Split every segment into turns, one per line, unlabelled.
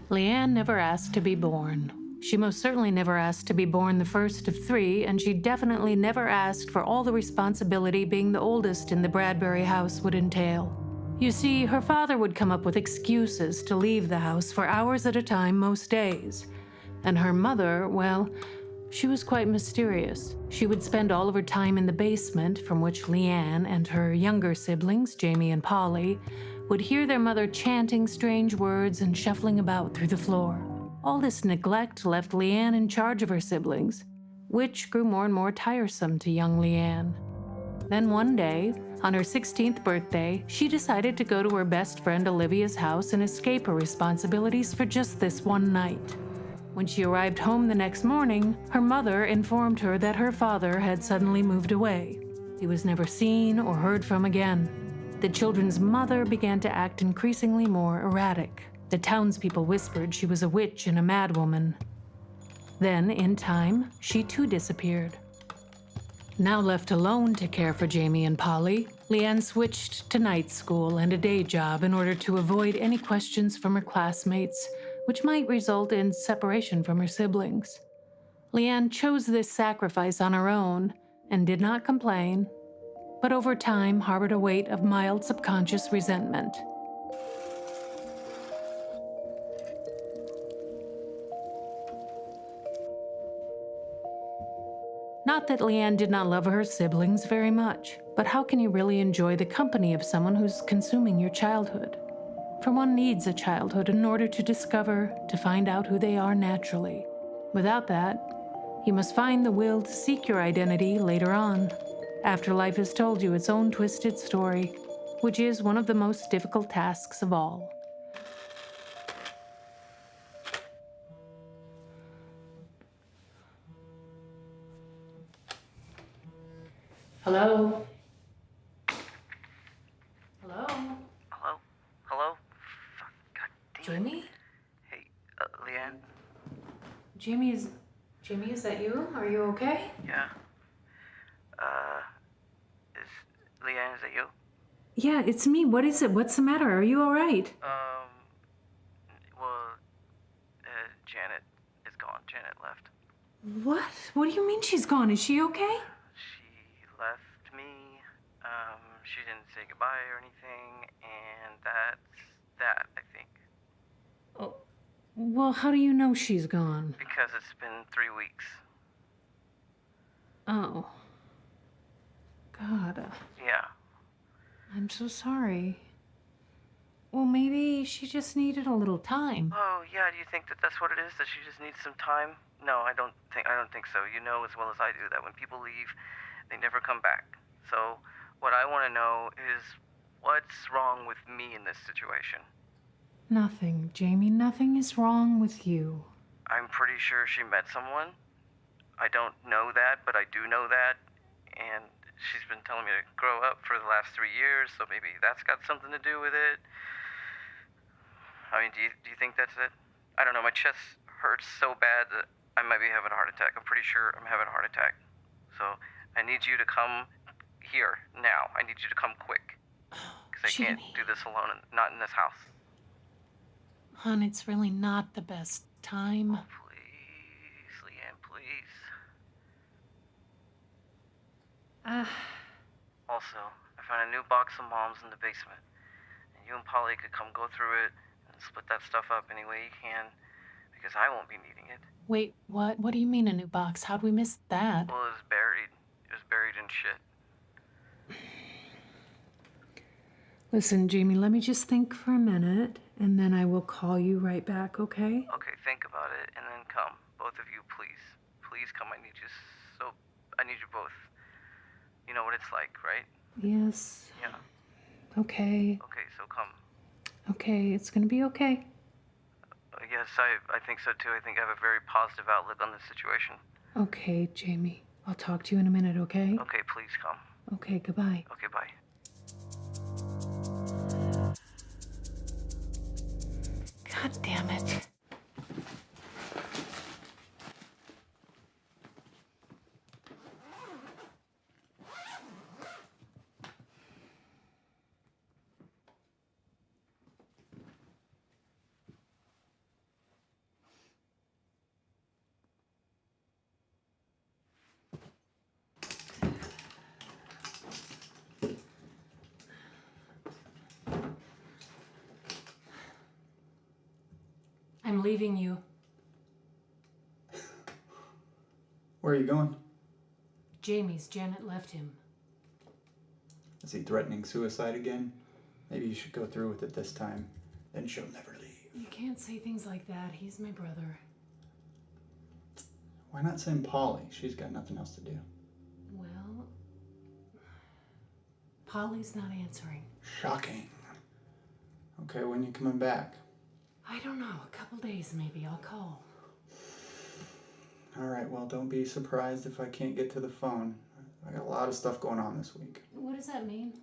Leanne never asked to be born. She most certainly never asked to be born the first of three, and she definitely never asked for all the responsibility being the oldest in the Bradbury house would entail. You see, her father would come up with excuses to leave the house for hours at a time most days. And her mother, well, she was quite mysterious. She would spend all of her time in the basement, from which Leanne and her younger siblings, Jamie and Polly, would hear their mother chanting strange words and shuffling about through the floor. All this neglect left Leanne in charge of her siblings, which grew more and more tiresome to young Leanne. Then one day, on her 16th birthday, she decided to go to her best friend Olivia's house and escape her responsibilities for just this one night. When she arrived home the next morning, her mother informed her that her father had suddenly moved away. He was never seen or heard from again. The children's mother began to act increasingly more erratic. The townspeople whispered she was a witch and a madwoman. Then, in time, she too disappeared. Now left alone to care for Jamie and Polly, Leanne switched to night school and a day job in order to avoid any questions from her classmates, which might result in separation from her siblings. Leanne chose this sacrifice on her own and did not complain, but over time harbored a weight of mild subconscious resentment. Not that Leanne did not love her siblings very much, but how can you really enjoy the company of someone who's consuming your childhood? For one needs a childhood in order to discover, to find out who they are naturally. Without that, you must find the will to seek your identity later on, after life has told you its own twisted story, which is one of the most difficult tasks of all. Hello? Hello?
Hello? Hello? Fuck, God damn it.
Jamie?
Hey, Leanne?
Jamie, is that you? Are you okay?
Yeah. Leanne, is it you?
Yeah, it's me. What is it? What's the matter? Are you all right?
Well, Janet is gone. Janet left.
What? What do you mean she's gone? Is she okay?
She left me. She didn't say goodbye or anything, and that's that, I think.
Oh, well, how do you know she's gone?
Because it's been 3 weeks.
Oh. God,
Yeah.
I'm so sorry. Well, maybe she just needed a little time.
Oh, yeah, do you think that that's what it is? That she just needs some time? No, I don't think so. You know as well as I do that when people leave, they never come back. So, what I want to know is what's wrong with me in this situation?
Nothing, Jamie. Nothing is wrong with you.
I'm pretty sure she met someone. I don't know that, but I do know that. And she's been telling me to grow up for the last 3 years, so maybe that's got something to do with it. I mean, do you think that's it? I don't know, my chest hurts so bad that I might be having a heart attack. I'm pretty sure I'm having a heart attack. So I need you to come here now. I need you to come quick. Because I can't do this alone, not in this house.
Hon, it's really not the best time.
Oh, please, Leanne, please. Also, I found a new box of moms in the basement. And you and Polly could come go through it and split that stuff up any way you can. Because I won't be needing it.
Wait, what? What do you mean a new box? How'd we miss that?
Well, it was buried. It was buried in shit.
Listen, Jamie, let me just think for a minute, and then I will call you right back, okay?
Okay, think about it, and then come. Both of you, please. Please come. I need you so... I need you both. You know what it's like, right?
Yes.
Yeah.
Okay.
Okay, so come.
Okay, it's gonna be okay.
Yes, I think so too. I think I have a very positive outlook on this situation.
Okay, Jamie. I'll talk to you in a minute, okay?
Okay, please come.
Okay, goodbye.
Okay, bye.
God damn it. leaving you.
Where are you going?
Jamie's. Janet left him.
Is he threatening suicide again? Maybe you should go through with it this time. Then she'll never leave.
You can't say things like that. He's my brother.
Why not send Polly? She's got nothing else to do.
Well, Polly's not answering.
Shocking. Okay, when you coming back?
I don't know. A couple days maybe. I'll call.
All right, well, don't be surprised if I can't get to the phone. I got a lot of stuff going on this week.
What does that mean?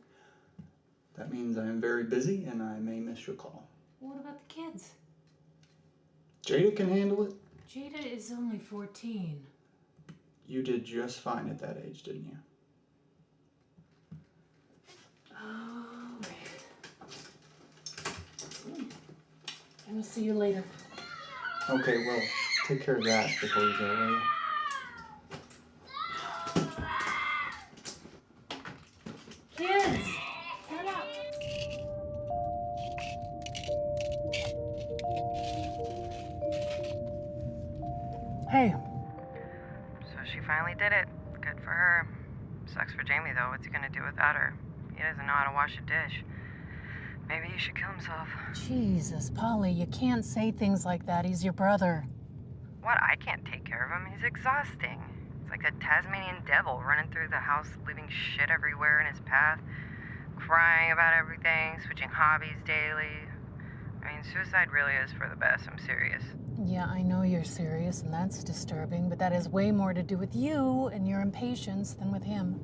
That means I am very busy and I may miss your call.
What about the kids?
Jada can handle it.
Jada is only 14.
You did just fine at that age, didn't you?
Oh, I will see you later.
Okay, well, take care of that before you go, will you?
Kids! Turn up! Hey.
So she finally did it. Good for her. Sucks for Jamie, though. What's he gonna do without her? He doesn't know how to wash a dish. Maybe he should kill himself.
Jesus, Polly, you can't say things like that. He's your brother.
What? I can't take care of him. He's exhausting. It's like a Tasmanian devil running through the house, leaving shit everywhere in his path, crying about everything, switching hobbies daily. I mean, suicide really is for the best. I'm serious.
Yeah, I know you're serious, and that's disturbing, but that has way more to do with you and your impatience than with him.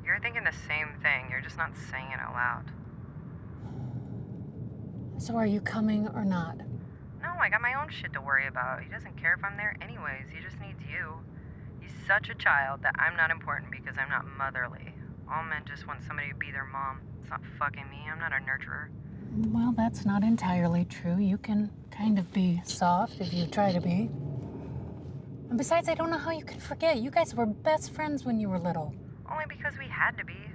You're thinking the same thing. You're just not saying it out loud.
So are you coming or not?
No, I got my own shit to worry about. He doesn't care if I'm there anyways. He just needs you. He's such a child that I'm not important because I'm not motherly. All men just want somebody to be their mom. It's not fucking me. I'm not a nurturer.
Well, that's not entirely true. You can kind of be soft if you try to be. And besides, I don't know how you can forget. You guys were best friends when you were little.
Only because we had to be.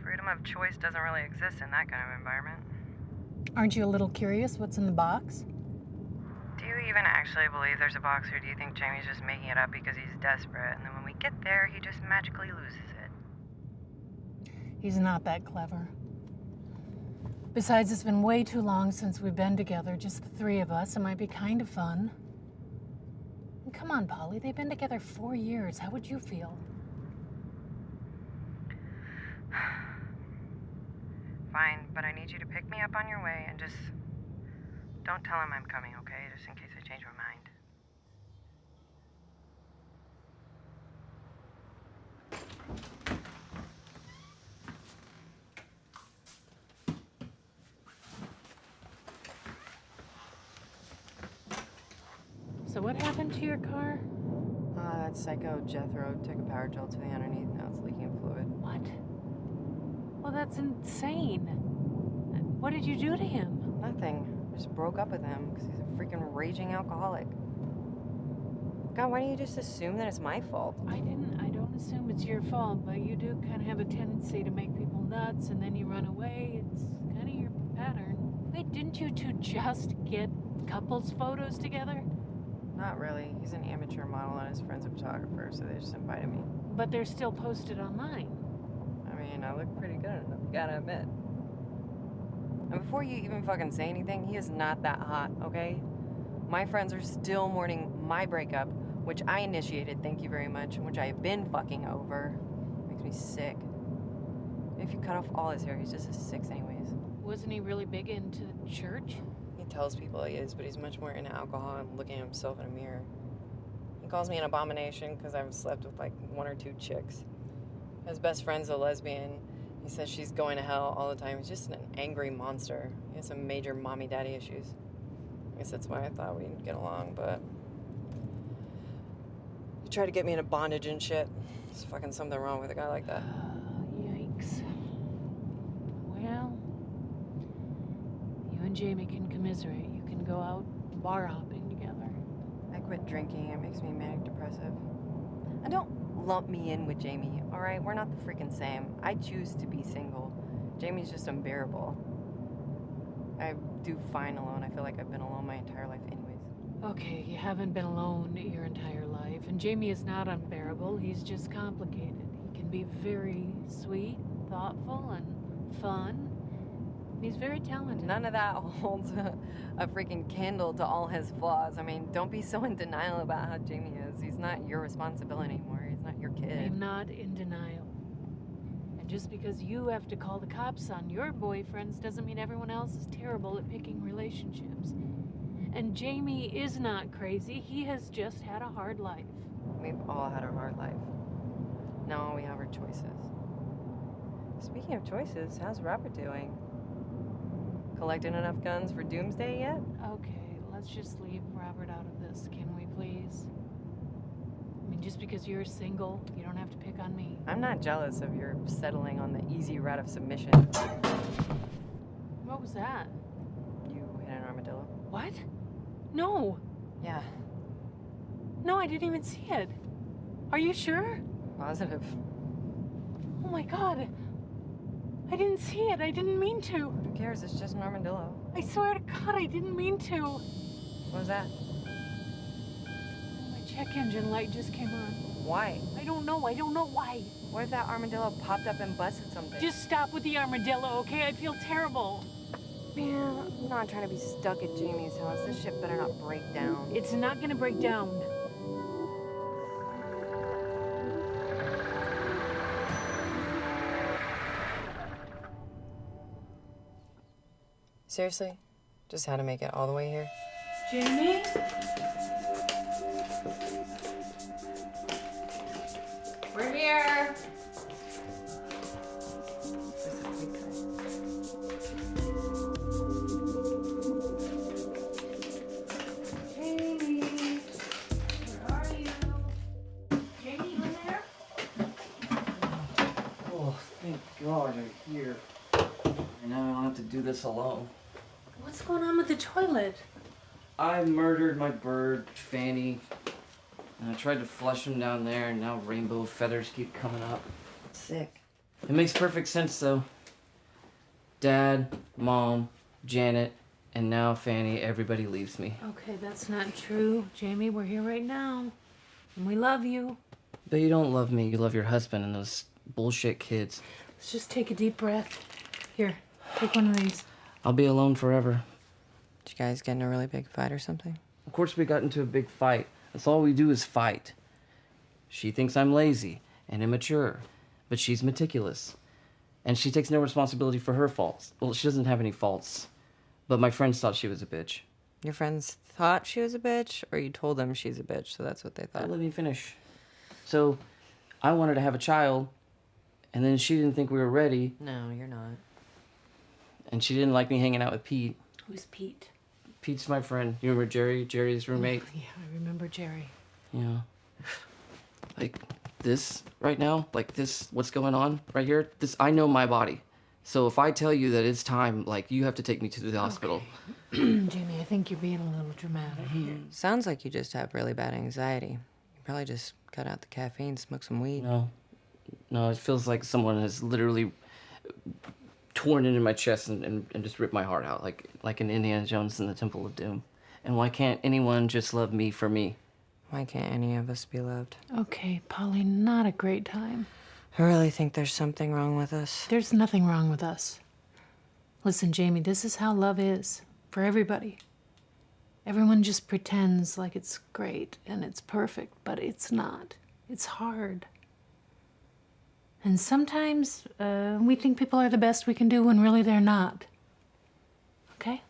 Freedom of choice doesn't really exist in that kind of environment.
Aren't you a little curious what's in the box?
Do you even actually believe there's a box, or do you think Jamie's just making it up because he's desperate, and then when we get there, he just magically loses it?
He's not that clever. Besides, it's been way too long since we've been together, just the three of us. It might be kind of fun. And come on, Polly, they've been together 4 years. How would you feel?
Fine, but I need you to pick me up on your way and just don't tell him I'm coming, okay? Just in case I change my mind.
So what happened to your car?
That psycho Jethro took a power drill to the underneath. Now it's leaking fluid.
What? Well, that's insane. What did you do to him?
Nothing. Just broke up with him because he's a freaking raging alcoholic. God, why don't you just assume that it's my fault?
I don't assume it's your fault, but you do kind of have a tendency to make people nuts and then you run away. It's kind of your pattern. Wait, didn't you two just get couples photos together?
Not really. He's an amateur model and his friend's a photographer, so they just invited me.
But they're still posted online.
I mean, I look pretty good enough, gotta admit. And before you even fucking say anything, he is not that hot, okay? My friends are still mourning my breakup, which I initiated, thank you very much, and which I have been fucking over. Makes me sick. If you cut off all his hair, he's just as 6 anyways.
Wasn't he really big into church?
He tells people he is, but he's much more into alcohol and looking at himself in a mirror. He calls me an abomination because I've slept with like 1 or 2 chicks. His best friend's a lesbian. He says she's going to hell all the time. He's just an angry monster. He has some major mommy-daddy issues. I guess that's why I thought we'd get along, but he tried to get me into bondage and shit. There's fucking something wrong with a guy like that.
Yikes. Well, you and Jamie can commiserate. You can go out bar hopping together.
I quit drinking. It makes me manic depressive. And don't lump me in with Jamie, all right? We're not the freaking same. I choose to be single. Jamie's just unbearable. I do fine alone. I feel like I've been alone my entire life anyways.
Okay, you haven't been alone your entire life, and Jamie is not unbearable. He's just complicated. He can be very sweet, thoughtful, and fun. He's very talented.
None of that holds a freaking candle to all his flaws. I mean, don't be so in denial about how Jamie is. He's not your responsibility anymore. He's not your kid.
I'm not in denial. And just because you have to call the cops on your boyfriends doesn't mean everyone else is terrible at picking relationships. And Jamie is not crazy. He has just had a hard life.
We've all had a hard life. Now all we have are choices. Speaking of choices, how's Robert doing? Collecting enough guns for doomsday yet?
Okay, let's just leave Robert out of this, can we please? I mean, just because you're single, you don't have to pick on me.
I'm not jealous of your settling on the easy route of submission.
What was that?
You hit an armadillo?
What? No!
Yeah,
No, I didn't even see it. Are you sure?
positive.
Oh my god. I didn't see it. I didn't mean to.
Who cares? It's just an armadillo.
I swear to God, I didn't mean to.
What was that?
My check engine light just came on.
Why?
I don't know. I don't know why.
What if that armadillo popped up and busted something?
Just stop with the armadillo, okay? I feel terrible.
Man, I'm not trying to be stuck at Jamie's house. This shit better not break down.
It's not gonna break down.
Seriously? Just had to make it all the way here?
Jamie?
We're here!
Jamie, where are you? Jamie, you in there?
Oh, thank God you're here. And now I don't have to do this alone.
What's going on with the toilet?
I murdered my bird, Fanny. And I tried to flush him down there, and now rainbow feathers keep coming up.
Sick.
It makes perfect sense, though. Dad, Mom, Janet, and now Fanny, everybody leaves me.
Okay, that's not true. Jamie, we're here right now. And we love you.
But you don't love me, you love your husband and those bullshit kids.
Let's just take a deep breath. Here, take one of these.
I'll be alone forever.
Did you guys get in a really big fight or something?
Of course we got into a big fight. That's all we do is fight. She thinks I'm lazy and immature, but she's meticulous. And she takes no responsibility for her faults. Well, she doesn't have any faults. But my friends thought she was a bitch.
Your friends thought she was a bitch, or you told them she's a bitch, so that's what they thought?
Let me finish. So, I wanted to have a child, and then she didn't think we were ready,
No, you're not.
and she didn't like me hanging out with Pete.
Who's Pete?
Pete's my friend. You remember Jerry? Jerry's roommate?
Yeah, I remember Jerry.
Yeah. Like this right now, like this, what's going on right here, this, I know my body. So if I tell you that it's time, like, you have to take me to the hospital.
Jamie, I think you're being a little dramatic.
Sounds like you just have really bad anxiety. You probably just cut out the caffeine, smoke some weed.
No, it feels like someone has literally torn into my chest and just ripped my heart out, like an Indiana Jones in the Temple of Doom. And why can't anyone just love me for me?
Why can't any of us be loved?
Okay, Polly, not a great time.
I really think there's something wrong with us.
There's nothing wrong with us. Listen, Jamie, this is how love is for everybody. Everyone just pretends like it's great and it's perfect, but it's not. It's hard. And sometimes we think people are the best we can do when really they're not. Okay?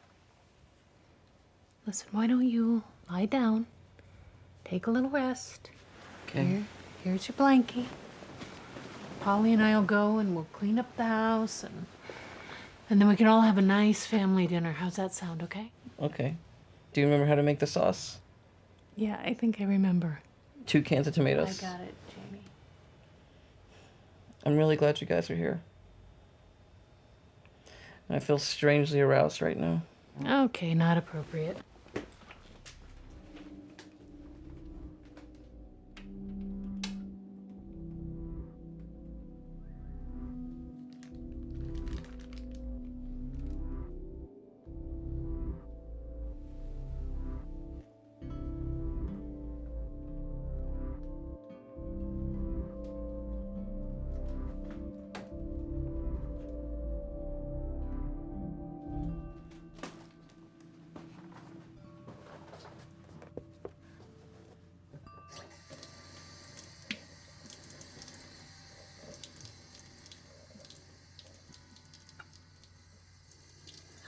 Listen, why don't you lie down, take a little rest.
Okay.
Here's your blankie. Polly and I'll go and we'll clean up the house and then we can all have a nice family dinner. How's that sound, okay?
Okay. Do you remember how to make the sauce?
Yeah, I think I remember.
2 cans of tomatoes.
I got it, Jamie.
I'm really glad you guys are here. I feel strangely aroused right now.
Okay, not appropriate.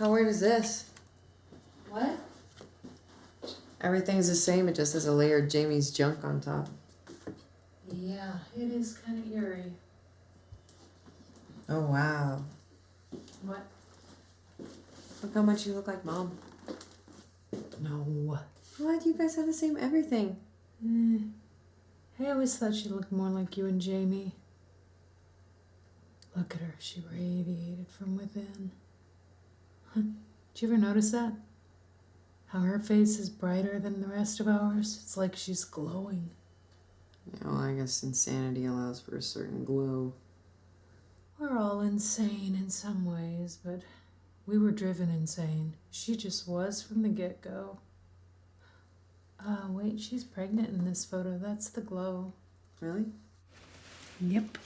How weird is this?
What?
Everything's the same, it just has a layer of Jamie's junk on top.
Yeah, it is kind of eerie.
Oh, wow.
What?
Look how much you look like Mom.
No.
What? You guys have the same everything.
I always thought she looked more like you and Jamie. Look at her. She radiated from within. Did you ever notice that? How her face is brighter than the rest of ours? It's like she's glowing.
Yeah, well, I guess insanity allows for a certain glow.
We're all insane in some ways, but we were driven insane. She just was from the get-go. Wait, she's pregnant in this photo. That's the glow.
Really?
Yep.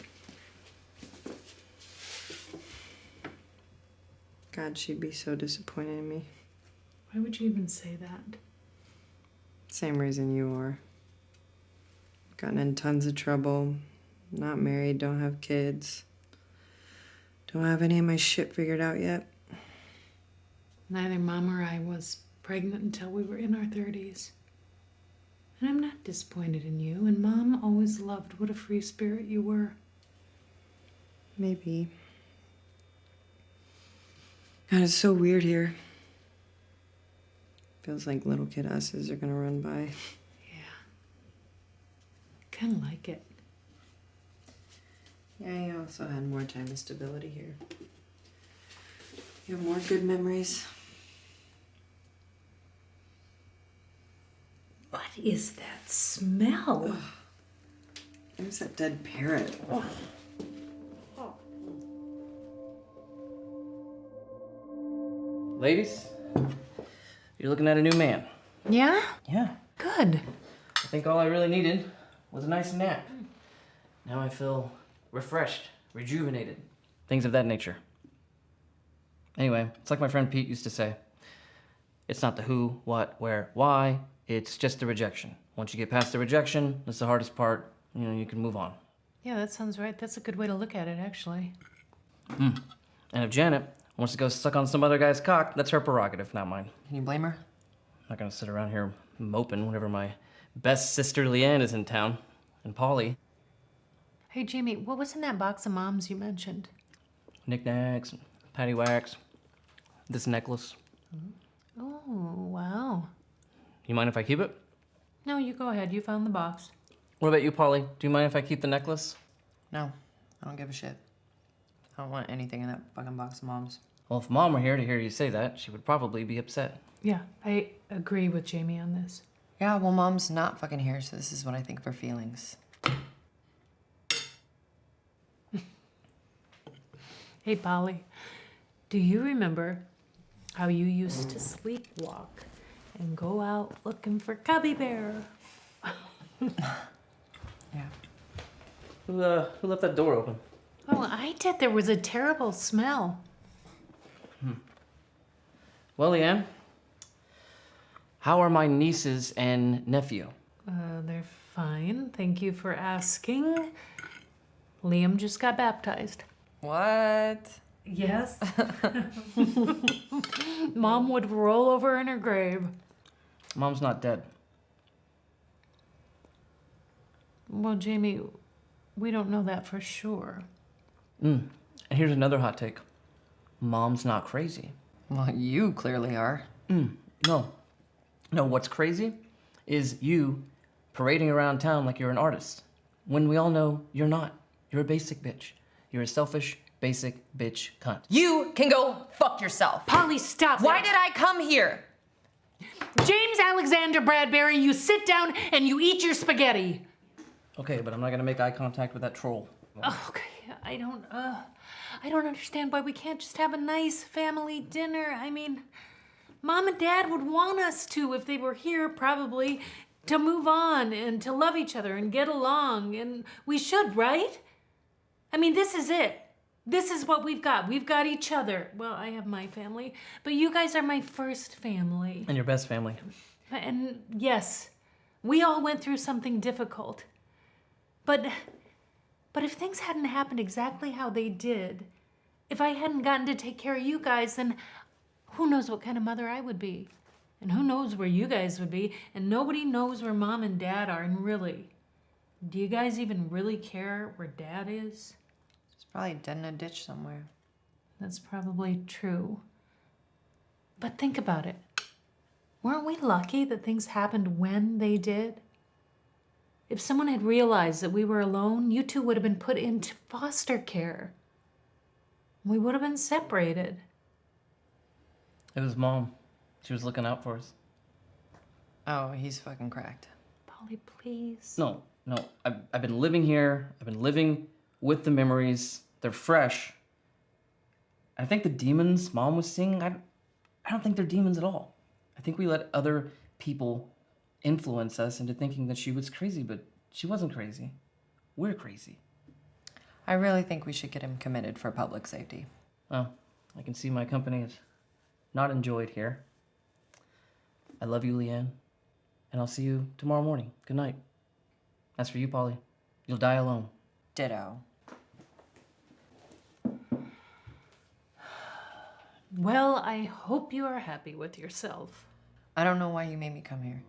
God, she'd be so disappointed in me.
Why would you even say that?
Same reason you are. Gotten in tons of trouble. Not married, don't have kids. Don't have any of my shit figured out yet.
Neither Mom or I was pregnant until we were in our 30s. And I'm not disappointed in you, and Mom always loved what a free spirit you were.
Maybe. God, it's so weird here. Feels like little kid us's are gonna run by.
Yeah. Kind of like it.
Yeah, you also had more time and stability here. You have more good memories.
What is that smell?
There's that dead parrot.
Ladies, you're looking at a new man.
Yeah?
Yeah.
Good.
I think all I really needed was a nice nap. Now I feel refreshed, rejuvenated, things of that nature. Anyway, it's like my friend Pete used to say. It's not the who, what, where, why. It's just the rejection. Once you get past the rejection, that's the hardest part. You can move on.
Yeah, that sounds right. That's a good way to look at it, actually.
And if Janet wants to go suck on some other guy's cock, that's her prerogative, not mine.
Can you blame her?
I'm not gonna sit around here moping whenever my best sister Leanne is in town. And Polly.
Hey, Jamie, what was in that box of Mom's you mentioned?
Knickknacks, paddywhacks, this necklace.
Oh, wow.
You mind if I keep it?
No, you go ahead. You found the box.
What about you, Polly? Do you mind if I keep the necklace?
No, I don't give a shit. I don't want anything in that fucking box of Mom's.
Well, if Mom were here to hear you say that, she would probably be upset.
Yeah, I agree with Jamie on this.
Yeah, well, Mom's not fucking here, so this is what I think of her feelings.
Hey, Polly, do you remember how you used to sleepwalk and go out looking for Cubby Bear?
Yeah.
Who left that door open?
Oh, I did. There was a terrible smell.
Well, Leanne, how are my nieces and nephew?
They're fine. Thank you for asking. Liam just got baptized.
What?
Yes. Mom would roll over in her grave.
Mom's not dead.
Well, Jamie, we don't know that for sure.
And here's another hot take. Mom's not crazy.
Well, you clearly are.
No, what's crazy is you parading around town like you're an artist, when we all know you're not. You're a basic bitch. You're a selfish, basic bitch cunt.
You can go fuck yourself.
Polly, stop
Why
that.
did I come here?
James Alexander Bradbury, you sit down and you eat your spaghetti.
Okay, but I'm not gonna make eye contact with that troll.
Okay, I don't understand why we can't just have a nice family dinner. I mean, Mom and Dad would want us to if they were here, probably, to move on and to love each other and get along, and we should, right? I mean, this is it. This is what we've got. We've got each other. Well, I have my family, but you guys are my first family.
And your best family.
And yes, we all went through something difficult. But if things hadn't happened exactly how they did, if I hadn't gotten to take care of you guys, then Who knows what kind of mother I would be? And who knows where you guys would be? And nobody knows where Mom and Dad are. And really, do you guys even really care where Dad is?
He's probably dead in a ditch somewhere.
That's probably true. But think about it. Weren't we lucky that things happened when they did? If someone had realized that we were alone, you two would have been put into foster care. We would have been separated.
It was Mom. She was looking out for us.
Oh, he's fucking cracked.
Polly, please.
No. I've been living here. I've been living with the memories. They're fresh. I think the demons Mom was seeing, I don't think they're demons at all. I think we let other people influence us into thinking that she was crazy, but she wasn't crazy. We're crazy.
I really think we should get him committed for public safety.
Oh, I can see my company is not enjoyed here. I love you, Leanne, and I'll see you tomorrow morning. Good night. As for you, Polly, you'll die alone.
Ditto.
Well, I hope you are happy with yourself.
I don't know why you made me come here.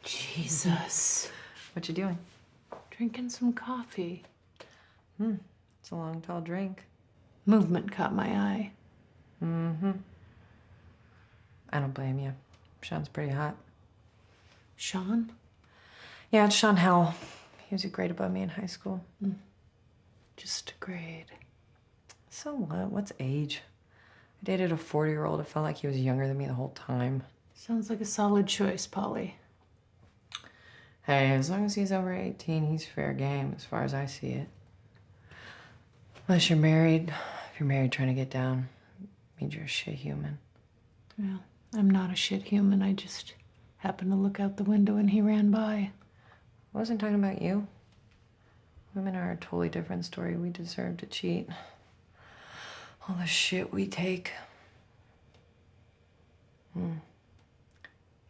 Jesus.
What you doing?
Drinking some coffee.
It's a long, tall drink.
Movement caught my eye.
Mm-hmm. I don't blame you. Sean's pretty hot.
Sean?
Yeah, it's Sean Howell. He was a grade above me in high school.
Just a grade.
So what? What's age? I dated a 40-year-old. It felt like he was younger than me the whole time.
Sounds like a solid choice, Polly.
Hey, as long as he's over 18, he's fair game as far as I see it. Unless you're married. If you're married trying to get down, means you're a shit human.
Well, I'm not a shit human. I just happened to look out the window and he ran by.
I wasn't talking about you. Women are a totally different story. We deserve to cheat. All the shit we take.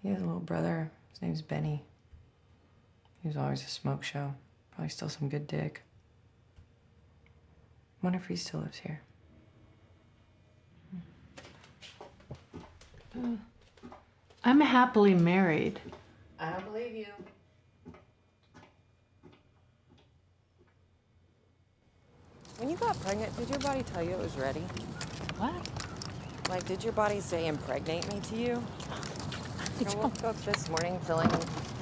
He has a little brother. His name's Benny. He was always a smoke show. Probably still some good dick. Wonder if he still lives here.
I'm happily married.
I don't believe you. When you got pregnant, did your body tell you it was ready?
What?
Like, did your body say impregnate me to you? I woke up this morning feeling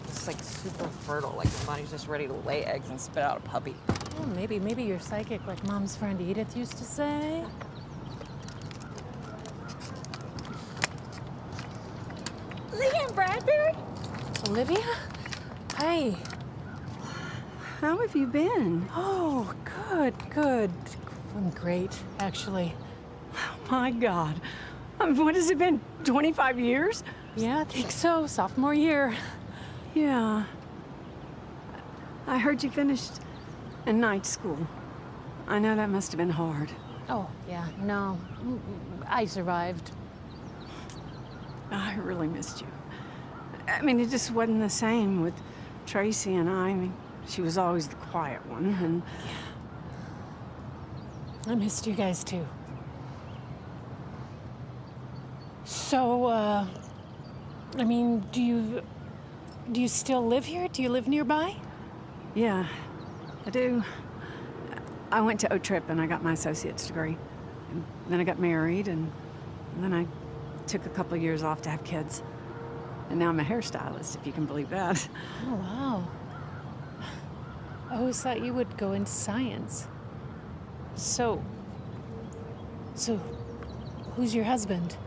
just like super fertile, like your body's just ready to lay eggs and spit out a puppy.
Well, maybe you're psychic like Mom's friend Edith used to say.
Leanne Bradbury?
Olivia? Hi.
How have you been?
Oh, good. I'm great, actually.
Oh my God. What has it been, 25 years?
Yeah, I think so. Sophomore year.
Yeah. I heard you finished in night school. I know that must have been hard.
Oh, yeah, no. I survived.
I really missed you. I mean, it just wasn't the same with Tracy and I. I mean, she was always the quiet one, and...
I missed you guys, too. So, I mean, do you still live here? Do you live nearby?
Yeah, I do. I went to O-Trip and I got my associate's degree. And then I got married, and then I took a couple of years off to have kids. And now I'm a hairstylist, if you can believe that.
Oh, wow. I always thought you would go into science. So, who's your husband?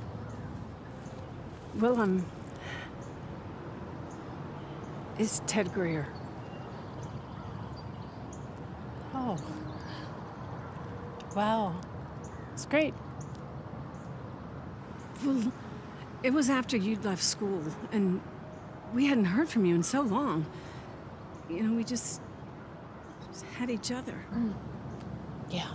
Well, it's Ted Greer.
Oh. Wow. It's great.
Well, it was after you'd left school, and we hadn't heard from you in so long. You know, we just had each other.
Yeah.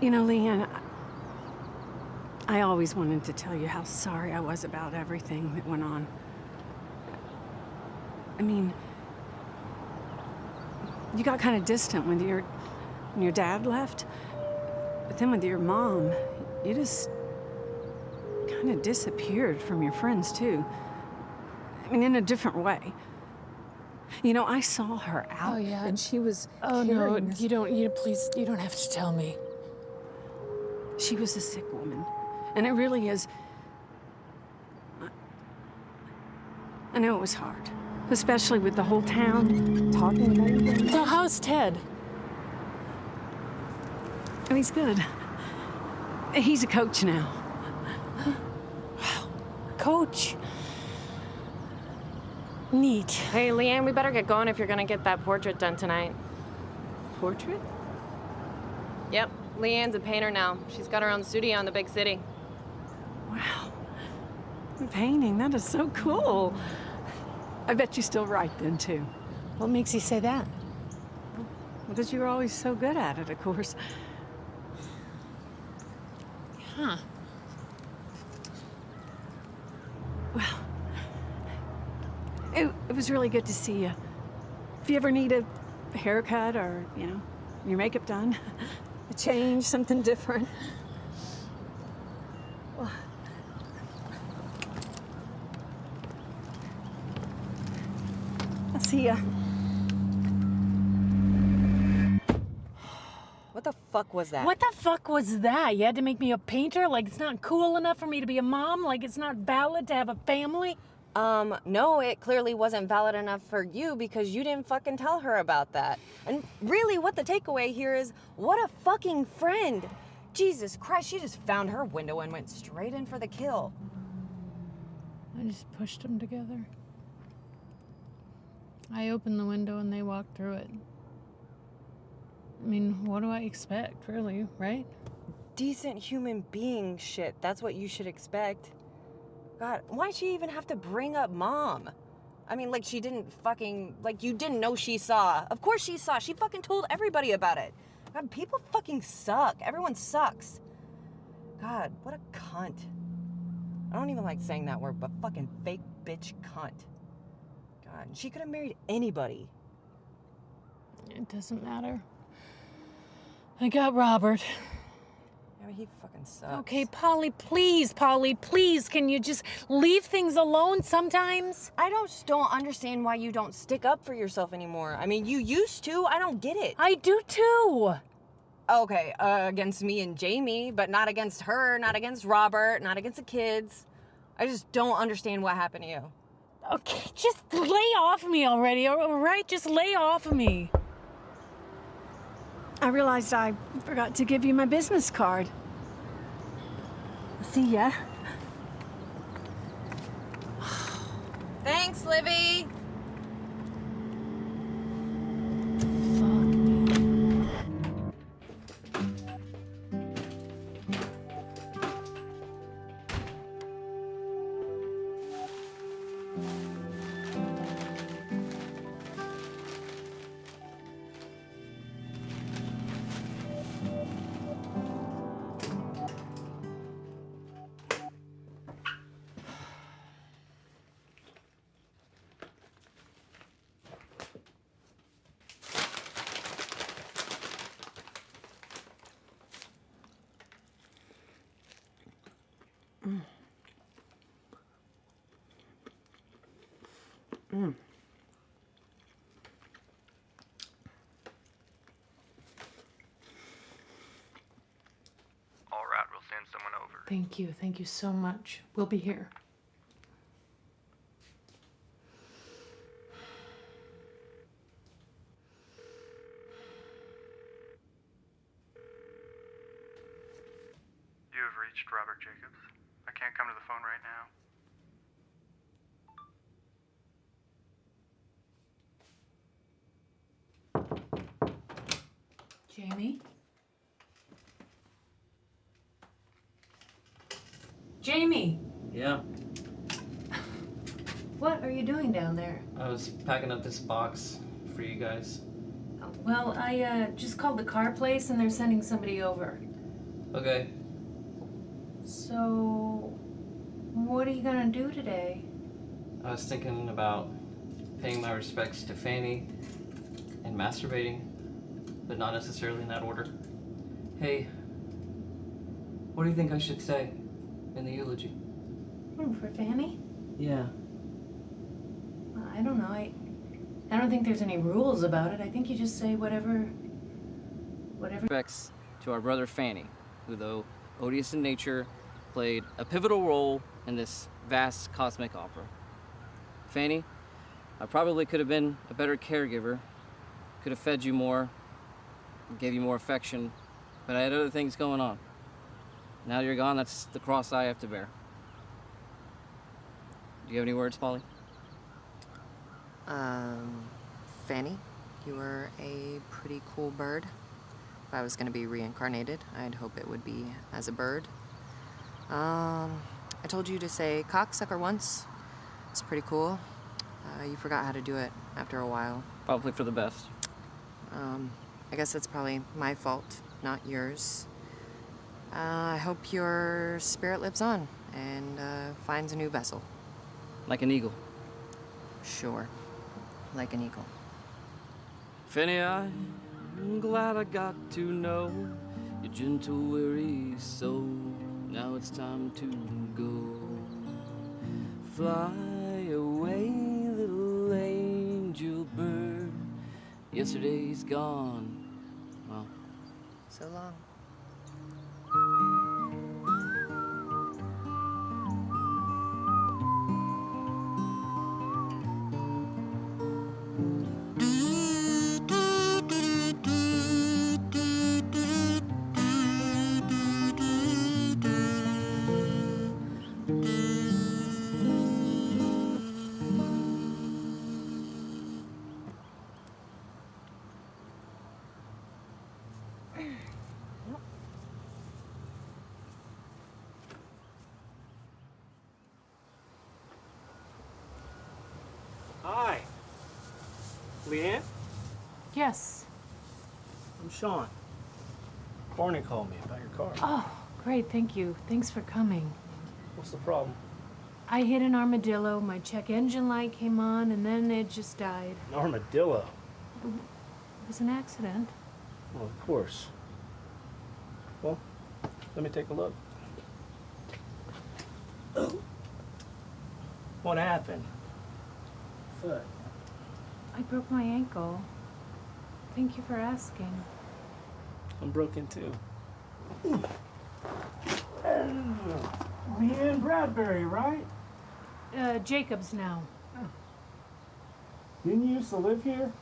You know, Leanne, I always wanted to tell you how sorry I was about everything that went on. I mean, you got kind of distant when your dad left, but then with your mom, you just kind of disappeared from your friends too. I mean, in a different way. You know, I saw her out.
Oh, yeah.
And she was
Oh, no,
carrying this-
please, you don't have to tell me.
She was a sick woman. And it really is... I know it was hard. Especially with the whole town talking about it.
So how's Ted?
Oh, he's good. He's a coach now.
Coach. Neat.
Hey, Leanne, we better get going if you're gonna get that portrait done tonight.
Portrait?
Yep, Leanne's a painter now. She's got her own studio in the big city.
Wow. Painting, that is so cool. I bet you still write then, too.
What makes you say that?
Because you were always so good at it, of course.
Huh.
Well, it was really good to see you. If you ever need a haircut or, you know, your makeup done, a change, something different. Well, I'll see ya.
What the fuck was that?
What the fuck was that? You had to make me a painter? Like it's not cool enough for me to be a mom? Like it's not valid to have a family?
No, it clearly wasn't valid enough for you because you didn't fucking tell her about that. And really, what the takeaway here is, what a fucking friend. Jesus Christ, she just found her window and went straight in for the kill.
I just pushed them together. I opened the window and they walked through it. I mean, what do I expect, really, right?
Decent human being shit. That's what you should expect. God, why'd she even have to bring up Mom? I mean, like, she didn't fucking... Like, you didn't know she saw. Of course she saw. She fucking told everybody about it. God, people fucking suck. Everyone sucks. God, what a cunt. I don't even like saying that word, but fucking fake bitch cunt. God, she could have married anybody.
It doesn't matter. I got Robert.
I mean, he fucking sucks.
Okay, Polly, please, can you just leave things alone sometimes?
I just don't understand why you don't stick up for yourself anymore. I mean, you used to. I don't get it.
I do too.
Okay, against me and Jamie, but not against her, not against Robert, not against the kids. I just don't understand what happened to you.
Okay, just lay off me already, all right? Just lay off of me.
I realized I forgot to give you my business card. See ya.
Thanks, Livy.
Fuck me.
All right, we'll send someone over.
Thank you so much. We'll be here.
You have reached Robert Jacobs. I can't come to the phone right now.
Jamie? Jamie!
Yeah,
What are you doing down there?
I was packing up this box for you guys.
Well, I just called the car place and they're sending somebody over.
Okay,
So, what are you gonna do today?
I was thinking about paying my respects to Fanny and masturbating, but not necessarily in that order. Hey, what do you think I should say in the eulogy?
For Fanny?
Yeah.
I don't know. I don't think there's any rules about it. I think you just say whatever.
Respects to our brother Fanny, who, though odious in nature, played a pivotal role in this vast cosmic opera. Fanny, I probably could have been a better caregiver, could have fed you more, gave you more affection, but I had other things going on. Now that you're gone, that's the cross I have to bear. Do you have any words, Polly?
Fanny, you were a pretty cool bird. If I was gonna be reincarnated, I'd hope it would be as a bird. I told you to say cocksucker once. It's pretty cool. You forgot how to do it after a while.
Probably for the best.
I guess that's probably my fault, not yours. I hope your spirit lives on and finds a new vessel.
Like an eagle.
Sure, like an eagle.
Fanny, I'm glad I got to know your gentle, weary soul. Now it's time to go. Fly away, little angel bird. Yesterday's gone. Well,
So long.
Hi. Leanne?
Yes.
I'm Sean. Barney called me about your car.
Oh, great. Thank you. Thanks for coming.
What's the problem?
I hit an armadillo. My check engine light came on, and then it just died.
An armadillo.
It was an accident.
Well, of course. Well, let me take a look. What happened? Foot.
I broke my ankle. Thank you for asking.
I'm broken too. Leanne Bradbury, right?
Jacobs now.
Didn't you used to live here?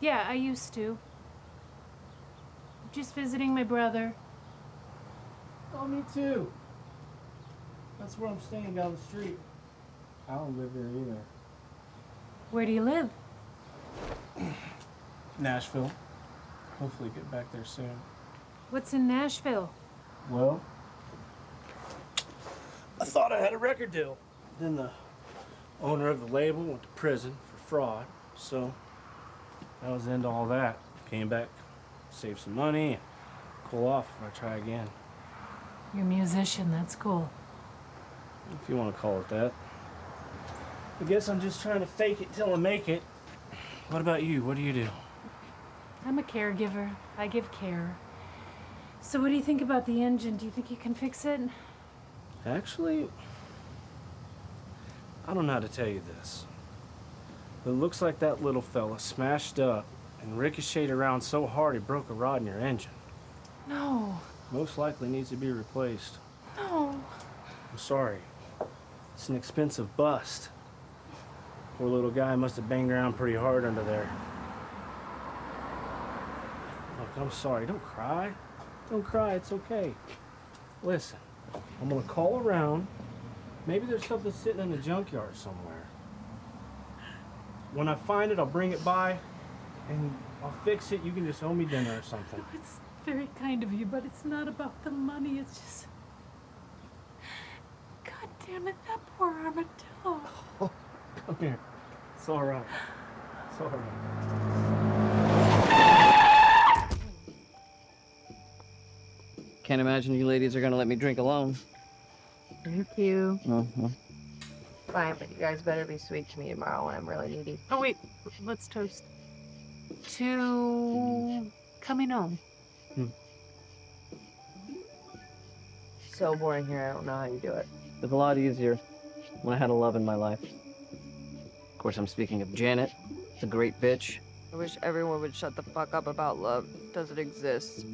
Yeah, I used to. Just visiting my brother.
Oh, me too. That's where I'm staying down the street. I don't live here either.
Where do you live?
Nashville. Hopefully get back there soon.
What's in Nashville?
Well, I thought I had a record deal. Then the owner of the label went to prison for fraud, so that was the end of all that. Came back, save some money, and cool off if I try again.
You're a musician, that's cool.
If you want to call it that. I guess I'm just trying to fake it till I make it. What about you? What do you do?
I'm a caregiver. I give care. So what do you think about the engine? Do you think you can fix it?
Actually, I don't know how to tell you this. But it looks like that little fella smashed up and ricocheted around so hard he broke a rod in your engine.
No.
Most likely needs to be replaced.
No.
I'm sorry. It's an expensive bust. Poor little guy must have banged around pretty hard under there. Look, I'm sorry. Don't cry. Don't cry. It's okay. Listen, I'm gonna call around. Maybe there's something sitting in the junkyard somewhere. When I find it, I'll bring it by, and I'll fix it. You can just owe me dinner or something.
It's very kind of you, but it's not about the money. It's just... God damn it, that poor armadillo.
Come here. It's all right. It's all right.
Can't imagine you ladies are gonna let me drink alone.
Thank you.
Uh-huh.
Fine, but you guys better be sweet to me tomorrow when I'm really needy.
Oh, wait. Let's toast. To... coming home.
So boring here, I don't know how you do it.
It was a lot easier when I had a love in my life. Of course, I'm speaking of Janet, the great bitch.
I wish everyone would shut the fuck up about love. It doesn't exist.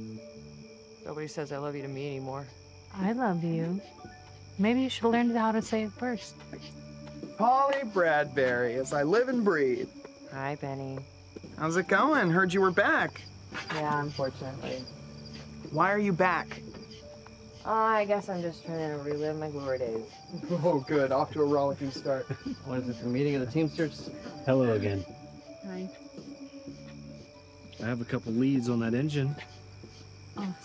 Nobody says I love you to me anymore.
I love you. Maybe you should learn how to say it first.
Polly Bradbury, as I live and breathe.
Hi, Penny.
How's it going? Heard you were back.
Yeah, unfortunately.
Why are you back?
I guess I'm just trying to relive my glory days.
Oh, good. Off to a rollicking start.
What is it, for meeting of the Teamsters?
Hello again.
Hi.
I have a couple leads on that engine.
Oh,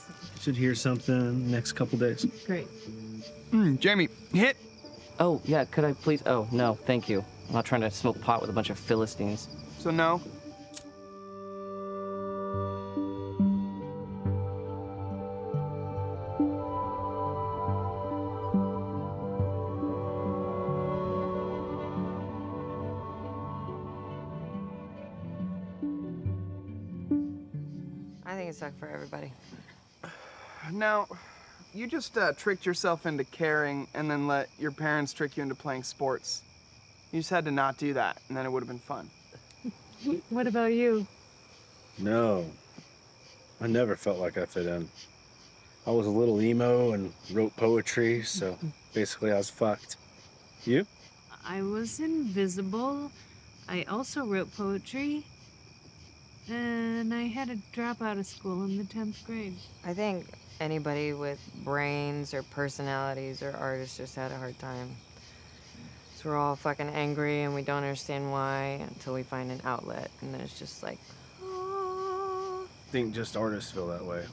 Should hear something next couple days.
great.
Jamie, hit.
Oh, yeah, could I please? Oh, no, thank you. I'm not trying to smoke pot with a bunch of Philistines.
So no.
I think it sucked for everybody.
Now, you just tricked yourself into caring and then let your parents trick you into playing sports. You just had to not do that, and then it would have been fun.
What about you?
No. I never felt like I fit in. I was a little emo and wrote poetry, so basically I was fucked. You?
I was invisible. I also wrote poetry. And I had to drop out of school in the 10th grade.
I think anybody with brains or personalities or artists just had a hard time. So we're all fucking angry and we don't understand why until we find an outlet. And then it's just like,
I think just artists feel that way.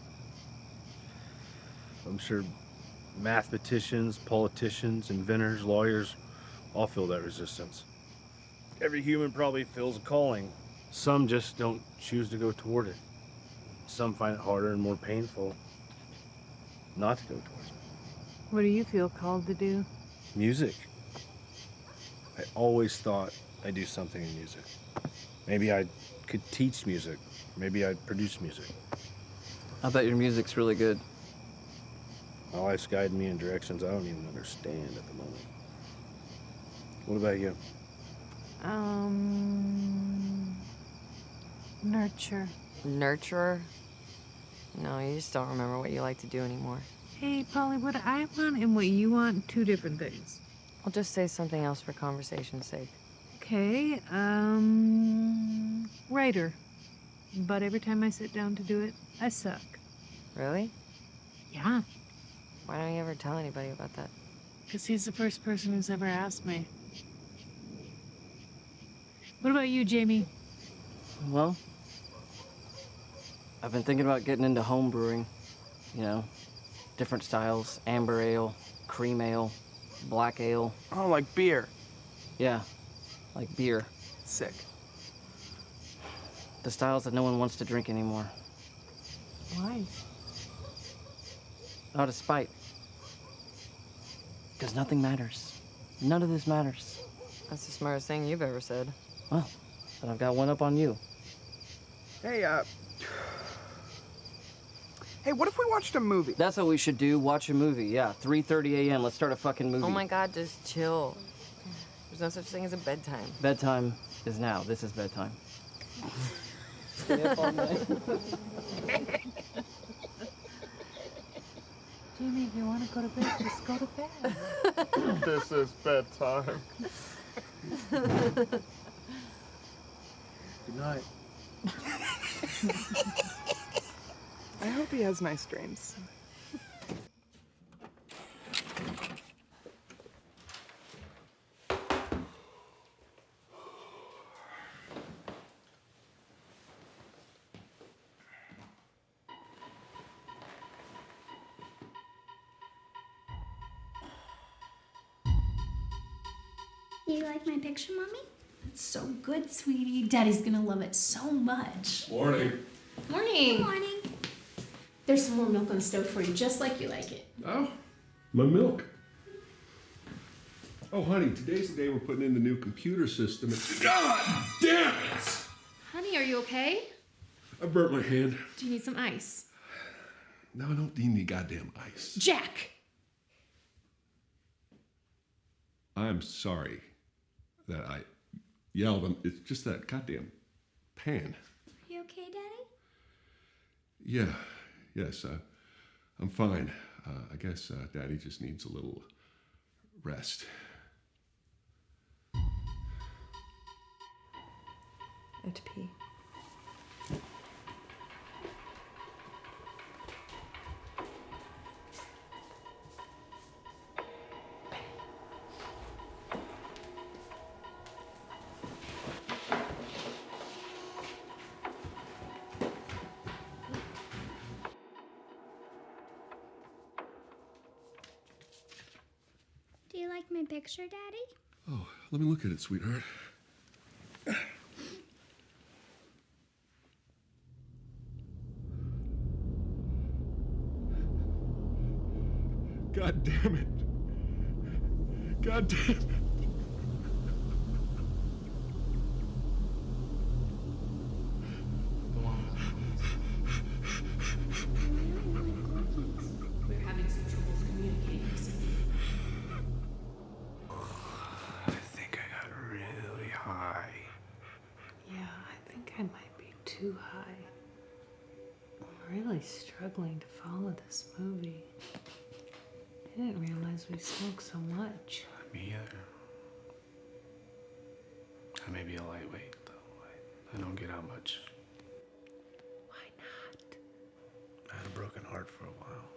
I'm sure mathematicians, politicians, inventors, lawyers all feel that resistance. Every human probably feels a calling. Some just don't choose to go toward it. Some find it harder and more painful not to go towards it.
What do you feel called to do?
Music. I always thought I'd do something in music. Maybe I could teach music. Maybe I'd produce music.
I bet your music's really good.
My life's guiding me in directions I don't even understand at the moment. What about you?
Nurture.
nurturer? No, you just don't remember what you like to do anymore.
Hey, Polly, what I want and what you want, two different things.
I'll just say something else for conversation's sake.
Okay, writer. But every time I sit down to do it, I suck.
Really?
Yeah,
Why don't you ever tell anybody about that?
because he's the first person who's ever asked me. What about you, Jamie?
Well, I've been thinking about getting into home brewing. You know, different styles, amber ale, cream ale, black ale.
Oh, like beer.
Yeah, like beer.
Sick.
The styles that no one wants to drink anymore.
Why?
Out of spite. Because nothing matters. None of this matters.
That's the smartest thing you've ever said.
Well, then I've got one up on you.
Hey, hey, what if we watched a movie?
That's what we should do, watch a movie. Yeah, 3:30 a.m. Let's start a fucking movie.
Oh my God, just chill. There's no such thing as a bedtime.
Bedtime is now. This is bedtime. Stay up all night.
Jamie, if you want to go to bed, just go to bed.
This is bedtime.
Good night.
I hope he has nice dreams.
Do you like my picture, Mommy? It's so good, sweetie. Daddy's gonna love it so much.
Morning.
Morning. Good morning. There's some more milk on the stove for you, just like you like it.
Oh, my milk. Oh, honey, today's the day we're putting in the new computer system. God damn it!
Honey, are you okay?
I burnt my hand.
Do you need some ice?
No, I don't need any goddamn ice.
Jack!
I'm sorry that I yelled. It's just that goddamn pan.
Are you okay, Daddy?
Yeah, yes, I'm fine. I guess Daddy just needs a little rest.
I have to pee.
Do you like my picture, Daddy?
Oh, let me look at it, sweetheart. God damn it. God damn it.
We're having some troubles communicating.
I think I got really high.
Yeah, I think I might be too high. I'm really struggling to follow this movie. I didn't realize we smoke so much.
Me either. I may be a lightweight, though. I don't get out much.
Why not?
I had a broken heart for a while.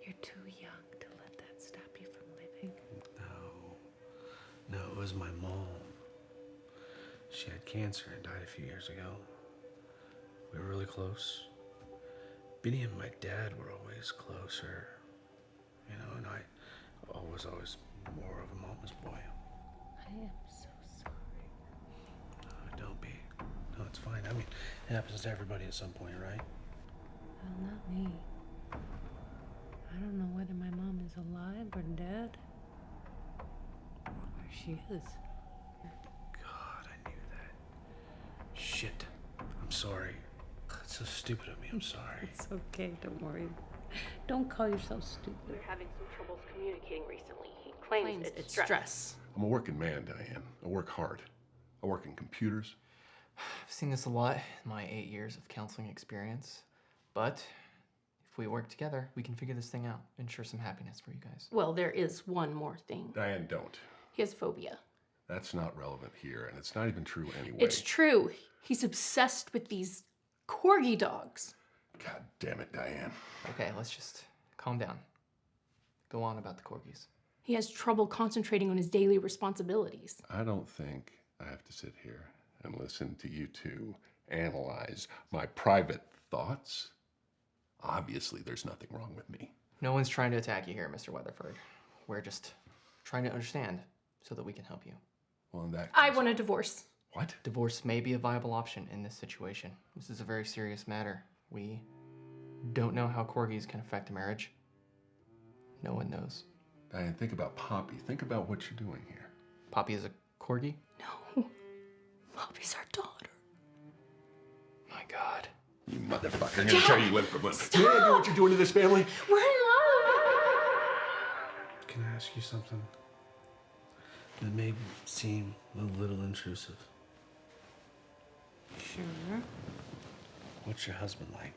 You're too young to let that stop you from living.
No, it was my mom. She had cancer and died a few years ago. We were really close. Benny and my dad were always closer. You know, and I was always more of a mama's boy.
I am so sorry.
Don't be. No, it's fine. I mean, it happens to everybody at some point, right?
Well, not me. I don't know whether my mom is alive or dead. Or where she is.
God, I knew that. Shit. I'm sorry. It's so stupid of me. I'm sorry.
It's okay, don't worry. Don't call yourself stupid.
We're having some troubles communicating recently. He claims it's stress.
I'm a working man, Diane. I work hard. I work in computers.
I've seen this a lot in my 8 years of counseling experience, but if we work together, we can figure this thing out. Ensure some happiness for you guys.
Well, there is one more thing.
Diane, don't.
He has phobia.
That's not relevant here, and it's not even true anyway.
It's true. He's obsessed with these corgi dogs.
God damn it, Diane.
Okay, let's just calm down. Go on about the corgis.
He has trouble concentrating on his daily responsibilities.
I don't think I have to sit here and listen to you two analyze my private thoughts? Obviously, there's nothing wrong with me.
No one's trying to attack you here, Mr. Weatherford. We're just trying to understand so that we can help you.
Well, in that case,
I want a divorce.
What?
Divorce may be a viable option in this situation. This is a very serious matter. We don't know how corgis can affect a marriage. No one knows.
Diane, think about Poppy. Think about what you're doing here.
Poppy is a corgi?
No. Poppy's our daughter.
My God.
You motherfucker. I'm gonna tell you what you know what you're doing to this family?
We're in love.
Can I ask you something that may seem a little intrusive?
Sure.
What's your husband like?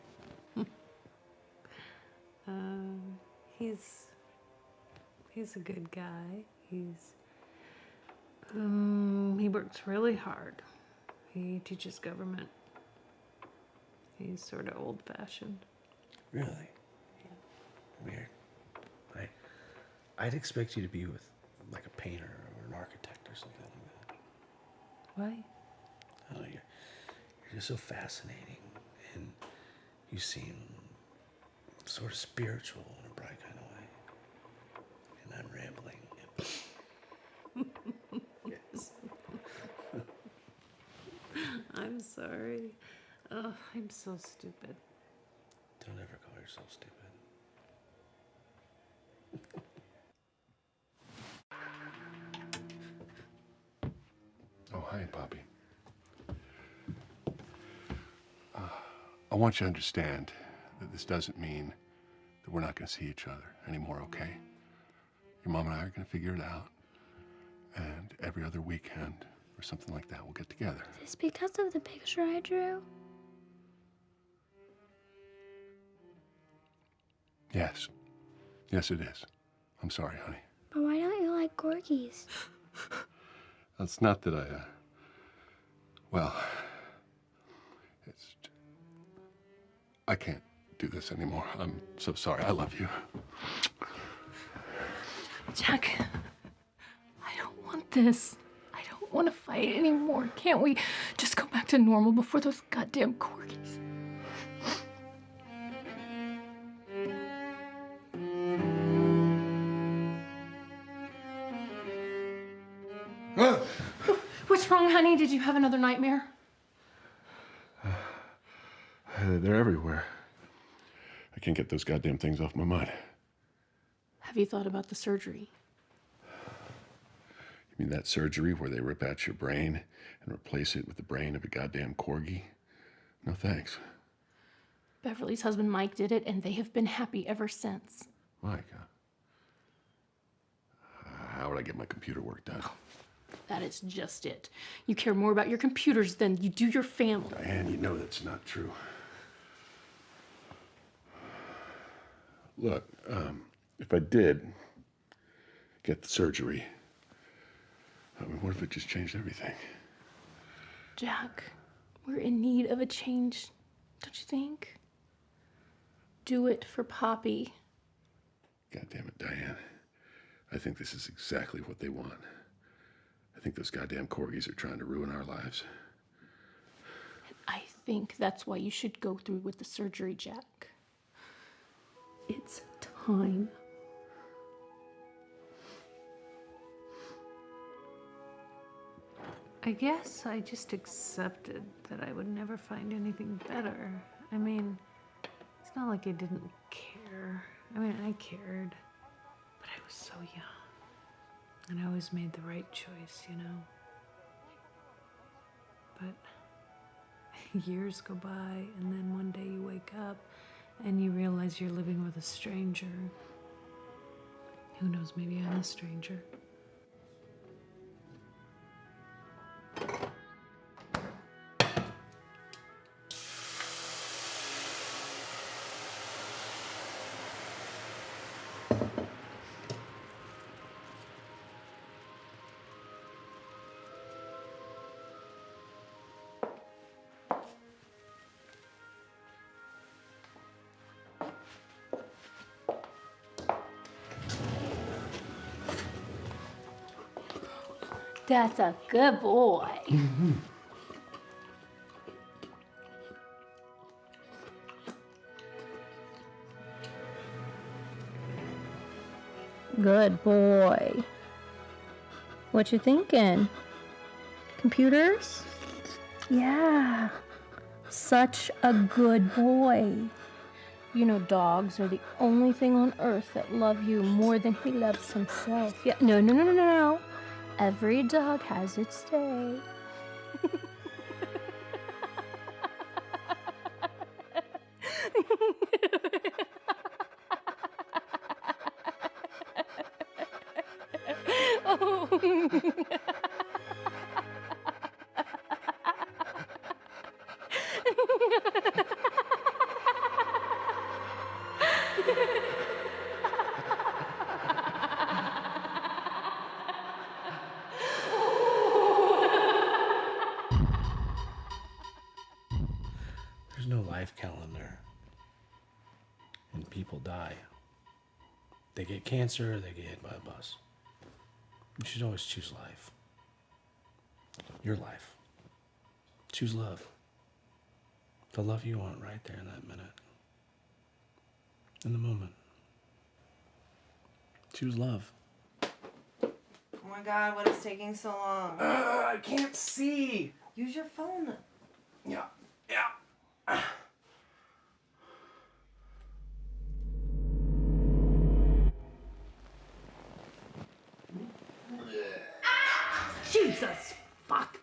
He's a good guy. He works really hard. He teaches government. He's sort of old-fashioned.
Really? Weird. I'd expect you to be with like a painter or an architect or something like that.
Why?
Oh, you're just so fascinating, and you seem sort of spiritual in a bright kind of way. And I'm rambling. Yes.
I'm sorry. Oh, I'm so stupid.
Don't ever call yourself stupid.
Oh, hi, Poppy. I want you to understand that this doesn't mean that we're not going to see each other anymore, okay? Your mom and I are going to figure it out. And every other weekend or something like that, we'll get together.
Is this because of the picture I drew?
Yes. Yes, it is. I'm sorry, honey.
But why don't you like corgis?
It's not that well, I can't do this anymore. I'm so sorry. I love you.
Jack, I don't want this. I don't want to fight anymore. Can't we just go back to normal before those goddamn corgis? What's wrong, honey? Did you have another nightmare?
They're everywhere. I can't get those goddamn things off my mind.
Have you thought about the surgery?
You mean that surgery where they rip out your brain and replace it with the brain of a goddamn corgi? No thanks.
Beverly's husband Mike did it, and they have been happy ever since.
Mike, how would I get my computer work done?
That is just it. You care more about your computers than you do your family.
Diane, you know that's not true. Look, if I did get the surgery, I mean, what if it just changed everything?
Jack, we're in need of a change, don't you think? Do it for Poppy.
God damn it, Diane. I think this is exactly what they want. I think those goddamn corgis are trying to ruin our lives.
I think that's why you should go through with the surgery, Jack. It's time.
I guess I just accepted that I would never find anything better. I mean, it's not like I didn't care. I mean, I cared, but I was so young. And I always made the right choice, you know? But years go by, and then one day you wake up and you realize you're living with a stranger. Who knows, maybe I'm a stranger.
That's a good boy. Good boy. What you thinking? Computers? Yeah. Such a good boy. You know, dogs are the only thing on earth that love you more than he loves himself. Yeah. No. Every dog has its day.
There's no life calendar. And people die. They get cancer, they get hit by a bus. You should always choose life. Your life. Choose love. The love you want right there in that minute. In the moment. Choose love.
Oh my god, what is taking so long?
I can't see.
Use your phone.
Yeah.
Jesus, fuck.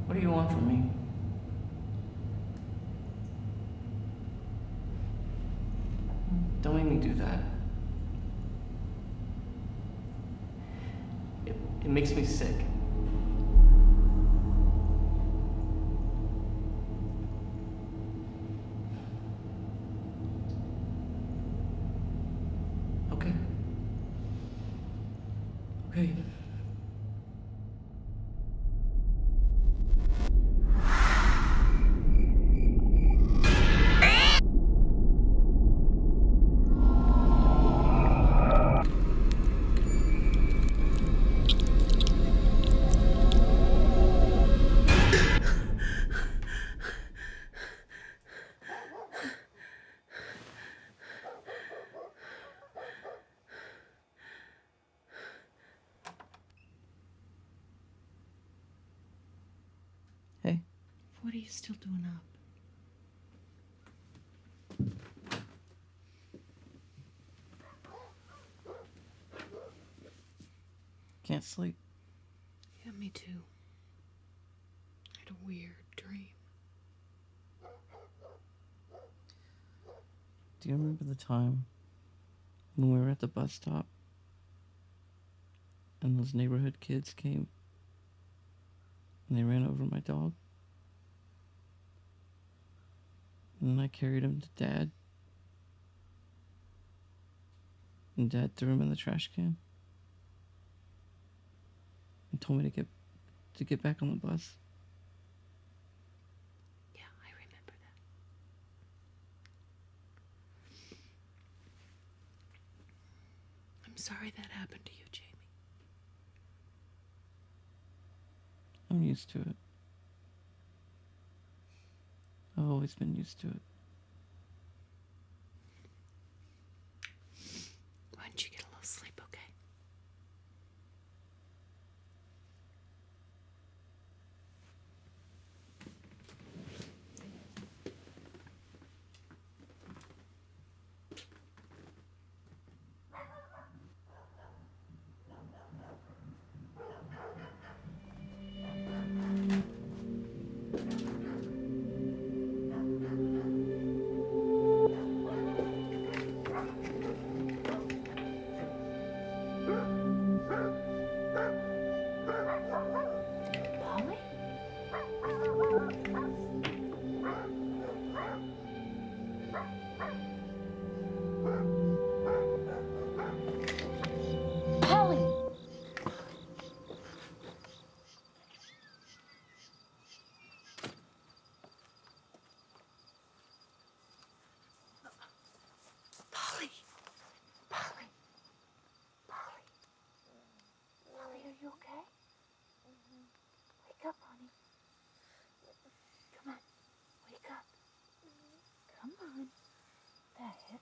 What do you want from me? Don't make me do that. It makes me sick. Okay. Okay. Hey.
What are you still doing up?
Can't sleep.
Yeah, me too. I had a weird dream.
Do you remember the time when we were at the bus stop and those neighborhood kids came and they ran over my dog? And then I carried him to Dad. And Dad threw him in the trash can. And told me to get back on the bus.
Yeah, I remember that. I'm sorry that happened to you, Jamie.
I'm used to it. I've always been used to it.
Why don't you get a little sleep, okay?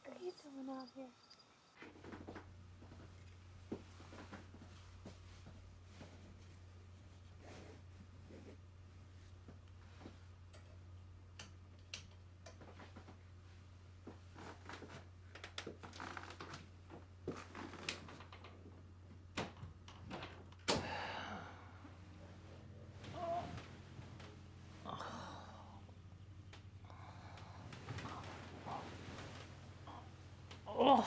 What are you doing out here?
Oh.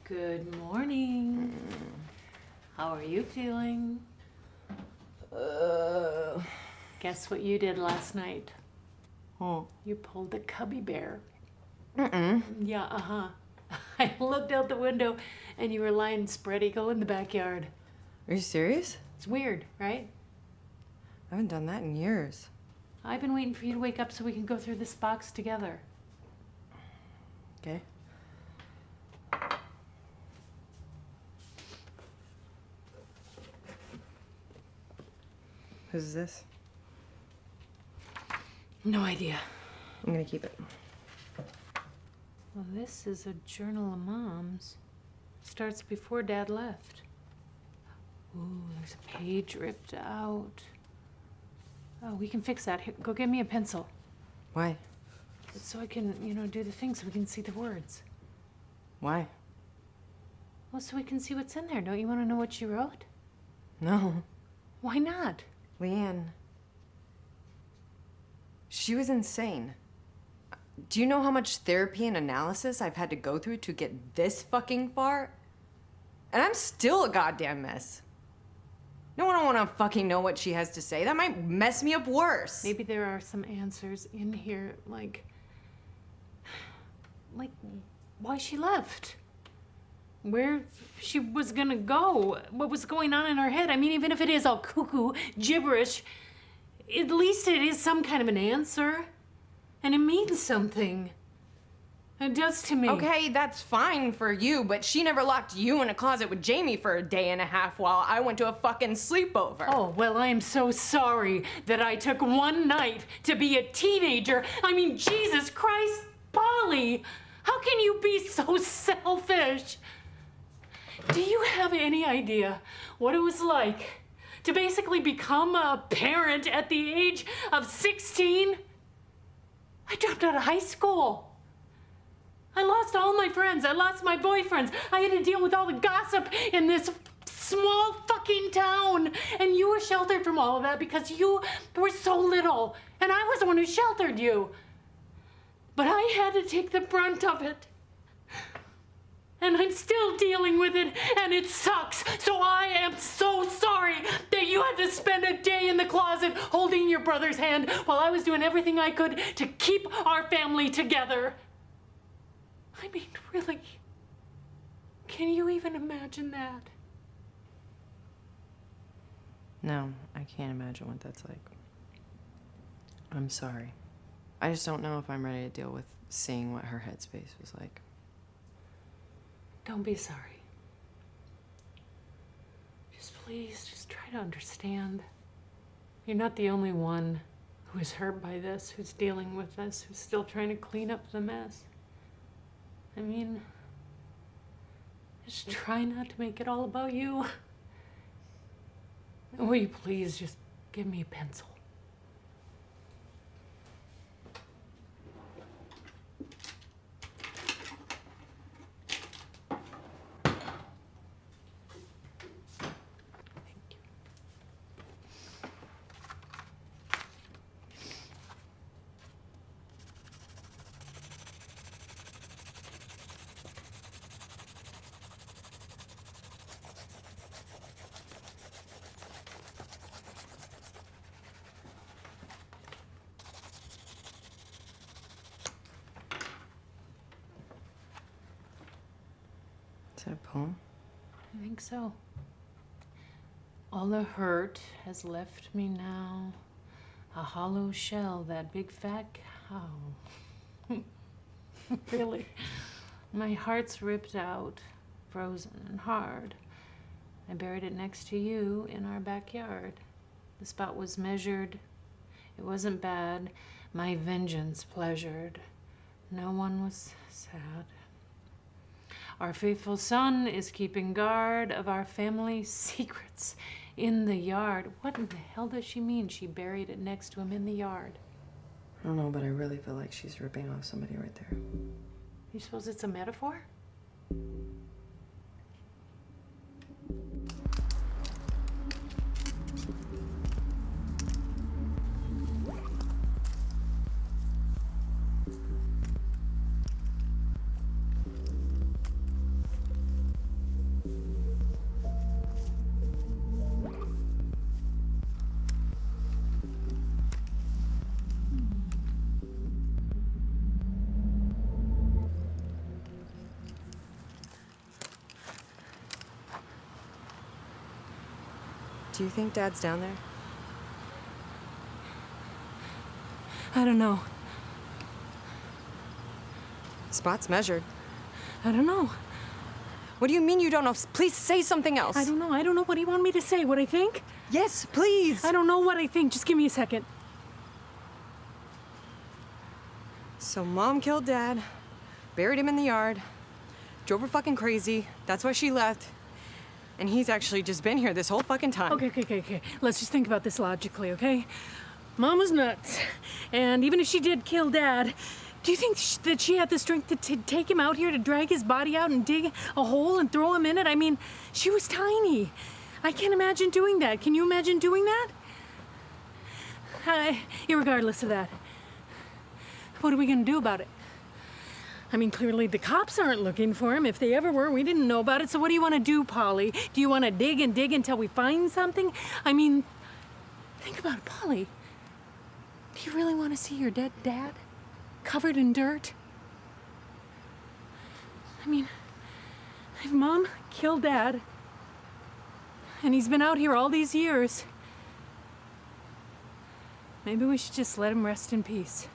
Good morning. How are you feeling? Guess what you did last night?
Oh.
You pulled a cubby bear.
Mm-mm.
Yeah, uh-huh. I looked out the window and you were lying spread eagle in the backyard.
Are you serious?
It's weird, right?
I haven't done that in years.
I've been waiting for you to wake up so we can go through this box together.
Okay. Who's this?
No idea.
I'm gonna keep it.
Well, this is a journal of Mom's. Starts before Dad left. Ooh, there's a page ripped out. Oh, we can fix that. Here, go get me a pencil.
Why?
So I can, do the thing so we can see the words.
Why?
Well, so we can see what's in there. Don't you want to know what she wrote?
No.
Why not?
Leanne. She was insane. Do you know how much therapy and analysis I've had to go through to get this fucking far? And I'm still a goddamn mess. No one want to fucking know what she has to say. That might mess me up worse.
Maybe there are some answers in here, like why she left. Where she was gonna go. What was going on in her head. I mean, even if it is all cuckoo, gibberish, at least it is some kind of an answer. And it means something. It does to me.
Okay, that's fine for you, but she never locked you in a closet with Jamie for a day and a half while I went to a fucking sleepover.
Oh, well, I am so sorry that I took one night to be a teenager. I mean, Jesus Christ, Polly, how can you be so selfish? Do you have any idea what it was like to basically become a parent at the age of 16? I dropped out of high school. I lost all my friends. I lost my boyfriends. I had to deal with all the gossip in this small fucking town. And you were sheltered from all of that because you were so little. And I was the one who sheltered you. But I had to take the brunt of it. And I'm still dealing with it, and it sucks. So I am so sorry that you had to spend a day in the closet holding your brother's hand while I was doing everything I could to keep our family together. I mean, really, can you even imagine that?
No, I can't imagine what that's like. I'm sorry. I just don't know if I'm ready to deal with seeing what her headspace was like.
Don't be sorry. Just try to understand. You're not the only one who is hurt by this, who's dealing with this, who's still trying to clean up the mess. I mean, just try not to make it all about you. Will you please just give me a pencil?
Is that a poem?
I think so. All the hurt has left me now. A hollow shell, that big fat cow. Really. My heart's ripped out, frozen and hard. I buried it next to you in our backyard. The spot was measured. It wasn't bad. My vengeance pleasured. No one was sad. Our faithful son is keeping guard of our family secrets in the yard. What in the hell does she mean? She buried it next to him in the yard.
I don't know, but I really feel like she's ripping off somebody right there.
You suppose it's a metaphor?
Do you think Dad's down there?
I don't know.
Spot's measured.
I don't know.
What do you mean you don't know? Please say something else.
I don't know. I don't know. What do you want me to say? What I think?
Yes, please.
I don't know what I think. Just give me a second.
So Mom killed Dad, buried him in the yard, drove her fucking crazy. That's why she left. And he's actually just been here this whole fucking time.
Okay. Let's just think about this logically, okay? Mom was nuts. And even if she did kill Dad, do you think that she had the strength to take him out here, to drag his body out and dig a hole and throw him in it? I mean, she was tiny. I can't imagine doing that. Can you imagine doing that? Irregardless of that, what are we gonna do about it? I mean, clearly the cops aren't looking for him. If they ever were, we didn't know about it. So what do you want to do, Polly? Do you want to dig and dig until we find something? I mean, think about it, Polly. Do you really want to see your dead dad covered in dirt? I mean, if Mom killed Dad, and he's been out here all these years, maybe we should just let him rest in peace.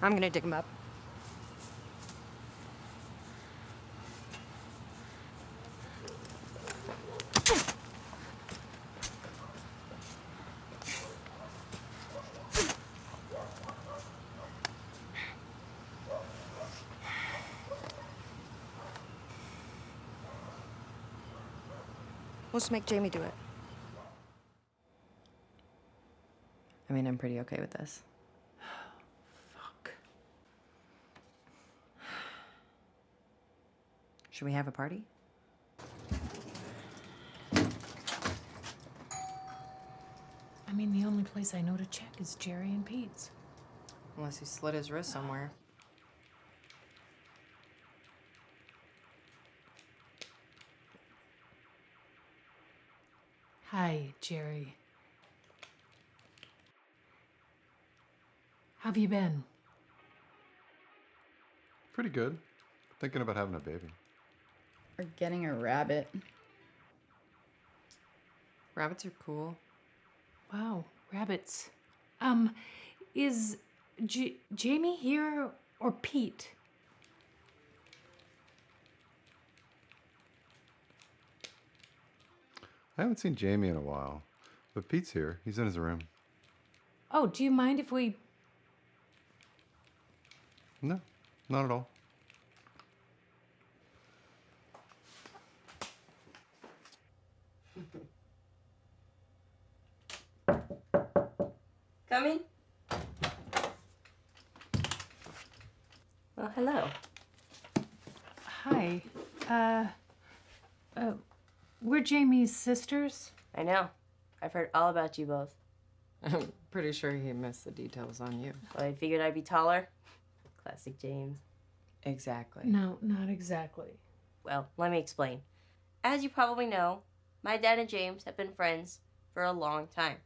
I'm gonna dig him up. We'll just make Jamie do it. I mean, I'm pretty okay with this. Should we have a party?
I mean, the only place I know to check is Jerry and Pete's.
Unless he slit his wrist somewhere.
Hi, Jerry. How have you been?
Pretty good. Thinking about having a baby.
Or getting a rabbit.
Rabbits are cool.
Wow, rabbits. Is Jamie here or Pete?
I haven't seen Jamie in a while, but Pete's here. He's in his room.
Oh, do you mind if we...
No, not at all.
Coming? Well, hello.
Hi. We're Jamie's sisters.
I know. I've heard all about you both.
I'm pretty sure he missed the details on you.
Well, I figured I'd be taller. Classic James.
Exactly.
No, not exactly.
Well, let me explain. As you probably know, my dad and James have been friends for a long time.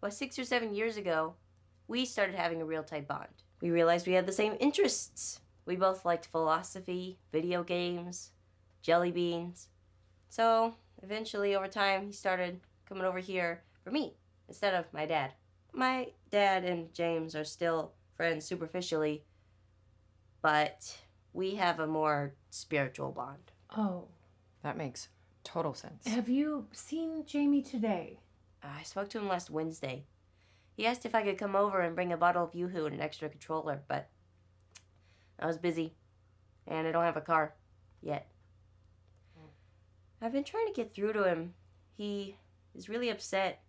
But 6 or 7 years ago, we started having a real tight bond. We realized we had the same interests. We both liked philosophy, video games, jelly beans. So, eventually, over time, he started coming over here for me instead of my dad. My dad and James are still friends superficially, but we have a more spiritual bond.
Oh.
That makes total sense.
Have you seen Jamie today?
I spoke to him last Wednesday. He asked if I could come over and bring a bottle of Yoo-Hoo and an extra controller, but I was busy, and I don't have a car yet. I've been trying to get through to him. He is really upset.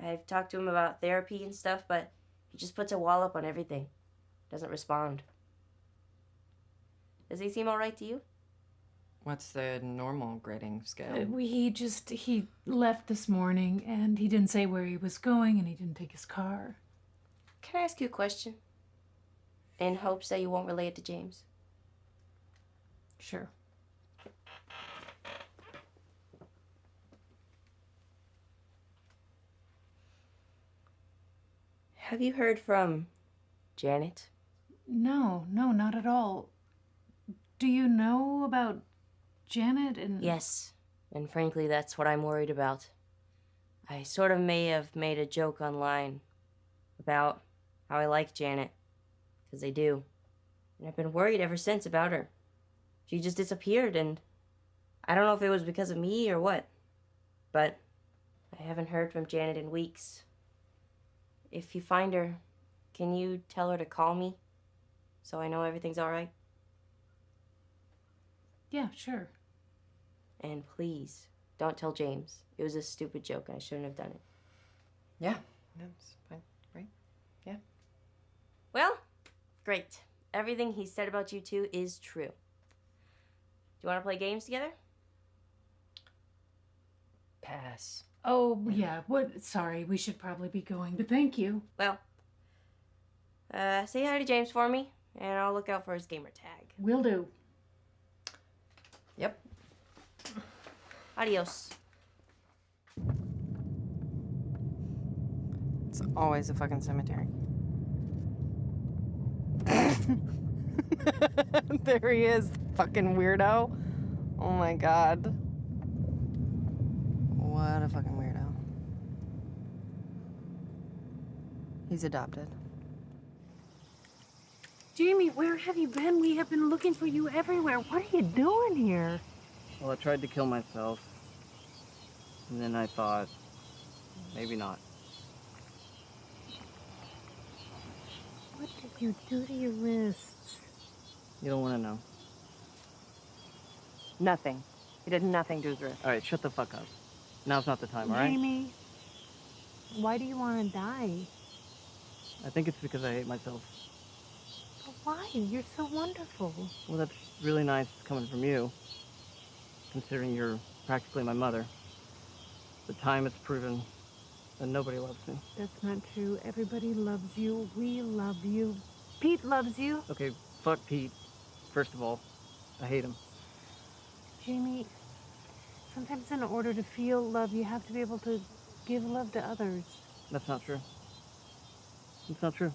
I've talked to him about therapy and stuff, but he just puts a wall up on everything. Doesn't respond. Does he seem all right to you?
What's the normal grading scale?
He left this morning, and he didn't say where he was going, and he didn't take his car.
Can I ask you a question? In hopes that you won't relay it to James.
Sure.
Have you heard from Janet?
No, not at all. Do you know about Janet and...
Yes, and frankly, that's what I'm worried about. I sort of may have made a joke online about how I like Janet, because I do. And I've been worried ever since about her. She just disappeared, and I don't know if it was because of me or what, but I haven't heard from Janet in weeks. If you find her, can you tell her to call me so I know everything's all right?
Yeah, sure.
And please, don't tell James. It was a stupid joke and I shouldn't have done it.
Yeah, that's fine. Right? Yeah.
Well, great. Everything he said about you two is true. Do you want to play games together?
Pass.
Oh, yeah. Sorry, we should probably be going, but thank you.
Well, say hi to James for me, and I'll look out for his gamer tag.
Will do.
Yep.
Adios.
It's always a fucking cemetery. There he is, fucking weirdo. Oh my god. What a fucking weirdo. He's adopted.
Jamie, where have you been? We have been looking for you everywhere. What are you doing here?
Well, I tried to kill myself. And then I thought, maybe not.
What did you do to your wrists?
You don't want to know.
Nothing. He did nothing to his wrist.
All right, shut the fuck up. Now's not the time, all right?
Jamie, why do you want to die?
I think it's because I hate myself.
But why? You're so wonderful.
Well, that's really nice coming from you, considering you're practically my mother. But time has proven that nobody loves me.
That's not true. Everybody loves you. We love you. Pete loves you.
Okay, fuck Pete. First of all, I hate him.
Jamie, sometimes in order to feel love, you have to be able to give love to others.
That's not true. It's not true.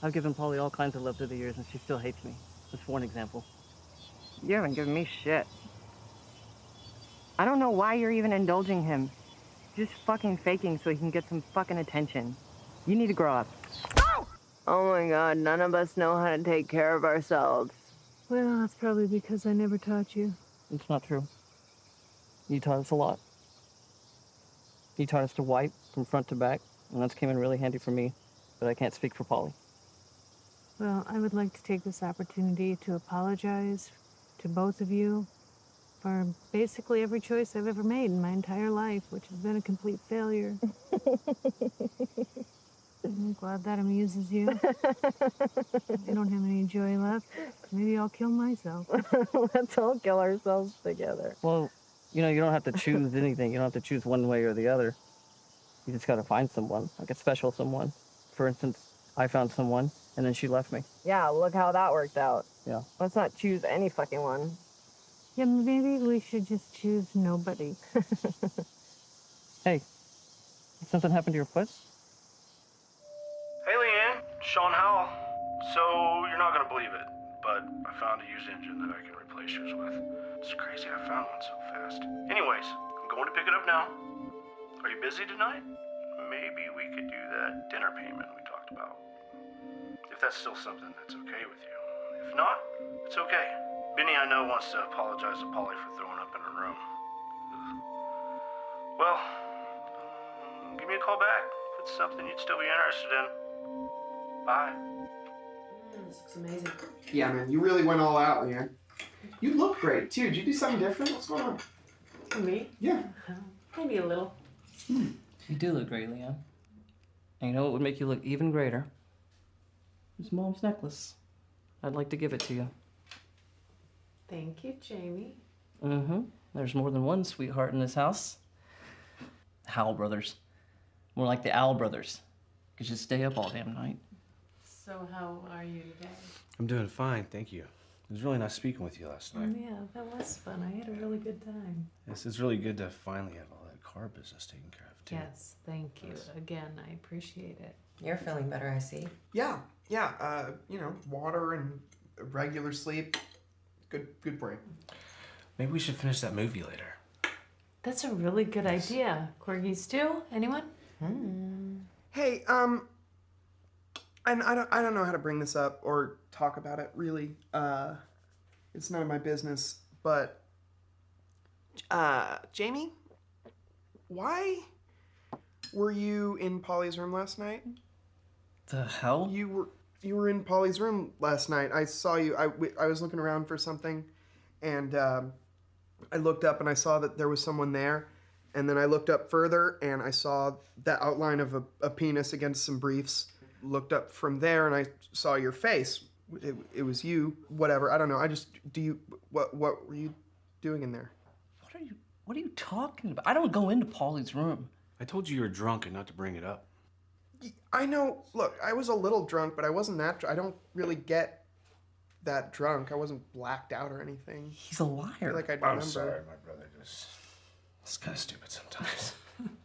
I've given Polly all kinds of love through the years, and she still hates me. That's one example.
You haven't given me shit. I don't know why you're even indulging him. Just fucking faking so he can get some fucking attention. You need to grow up. Oh my god, none of us know how to take care of ourselves.
Well, that's probably because I never taught you.
It's not true. You taught us a lot. You taught us to wipe from front to back, and that's came in really handy for me, but I can't speak for Polly.
Well, I would like to take this opportunity to apologize to both of you for basically every choice I've ever made in my entire life, which has been a complete failure. I'm glad that amuses you. I don't have any joy left. Maybe I'll kill myself.
Let's all kill ourselves together.
Well, you know, you don't have to choose anything. You don't have to choose one way or the other. You just gotta find someone, like a special someone. For instance, I found someone, and then she left me.
Yeah, look how that worked out.
Yeah.
Let's not choose any fucking one.
Yeah, maybe we should just choose nobody.
Hey, did something happen to your foot?
Hey, Leanne, Sean Howell. So, you're not gonna believe it, but I found a used engine that I can replace yours with. It's crazy I found one so fast. Anyways, I'm going to pick it up now. Are you busy tonight? Maybe we could do that dinner payment we talked about. If that's still something that's okay with you. If not, it's okay. Benny, I know, wants to apologize to Polly for throwing up in her room. Well, give me a call back if it's something you'd still be interested in. Bye.
This looks amazing. Yeah, man, you really went all out, Leanne. You look great, too. Did you do something different? What's going on?
For me?
Yeah.
Maybe a little.
You do look great, Leanne. And you know what would make you look even greater? It's Mom's necklace. I'd like to give it to you.
Thank you, Jamie.
Mm-hmm. There's more than one sweetheart in this house. Howell brothers. More like the Owl brothers. Could just stay up all damn night.
So how are you today?
I'm doing fine, thank you. It was really nice speaking with you last night.
Yeah, that was fun. I had a really good time.
It's really good to finally have all that car business taken care of, too.
Yes, thank you. Again, I appreciate it.
You're feeling better, I see.
Yeah. You know, water and regular sleep. Good break.
Maybe we should finish that movie later.
That's a really good idea. Corgis too? Anyone?
Hey, and I don't know how to bring this up or talk about it, really. It's none of my business, but Jamie, why were you in Polly's room last night?
The hell?
You were in Polly's room last night. I saw you. I was looking around for something, and I looked up and I saw that there was someone there. And then I looked up further and I saw the outline of a penis against some briefs. Looked up from there and I saw your face. It was you. Whatever. I don't know. What were you doing in there?
What are you talking about? I don't go into Polly's room.
I told you were drunk and not to bring it up.
I know. Look, I was a little drunk, but I wasn't that drunk. I don't really get that drunk. I wasn't blacked out or anything.
He's a liar.
I feel like I
I'm
remember.
sorry, my brother. It's kind of stupid sometimes.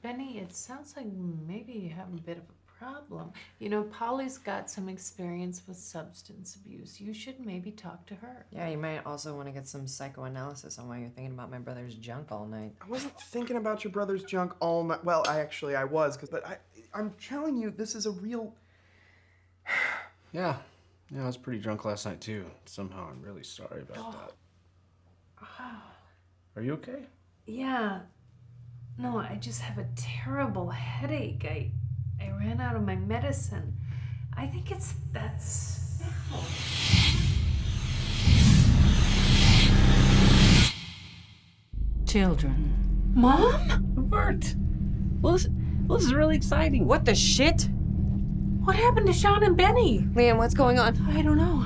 Benny, it sounds like maybe you have a bit of a problem. You know, Polly's got some experience with substance abuse. You should maybe talk to her.
Yeah, you might also want to get some psychoanalysis on why you're thinking about my brother's junk all night.
I wasn't thinking about your brother's junk all night. Well, I was, but I'm telling you, this is a real.
Yeah, I was pretty drunk last night too. Somehow I'm really sorry about that. Are you okay?
Yeah. No, I just have a terrible headache. I ran out of my medicine. I think it's that smell.
Children.
Mom?
It worked. Well, this is really exciting.
What the shit?
What happened to Sean and Benny?
Leanne, what's going on?
I don't know.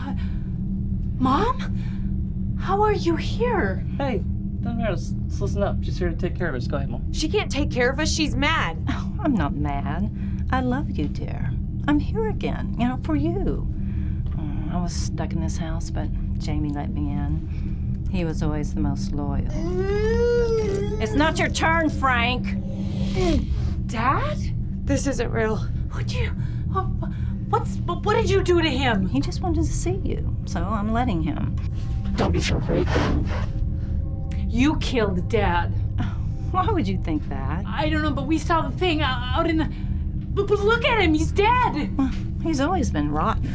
Mom? How are you here?
Hey, don't matter. Let's listen up. She's here to take care of us. Go ahead, Mom.
She can't take care of us. She's mad.
Oh, I'm not mad. I love you, dear. I'm here again, for you. I was stuck in this house, but Jamie let me in. He was always the most loyal. It's not your turn, Frank.
Dad?
This isn't real.
What did you do to him?
He just wanted to see you, so I'm letting him.
Don't be so afraid. You killed Dad.
Why would you think that?
I don't know, but we saw the thing out in the... But look at him, he's dead!
Well, he's always been rotten.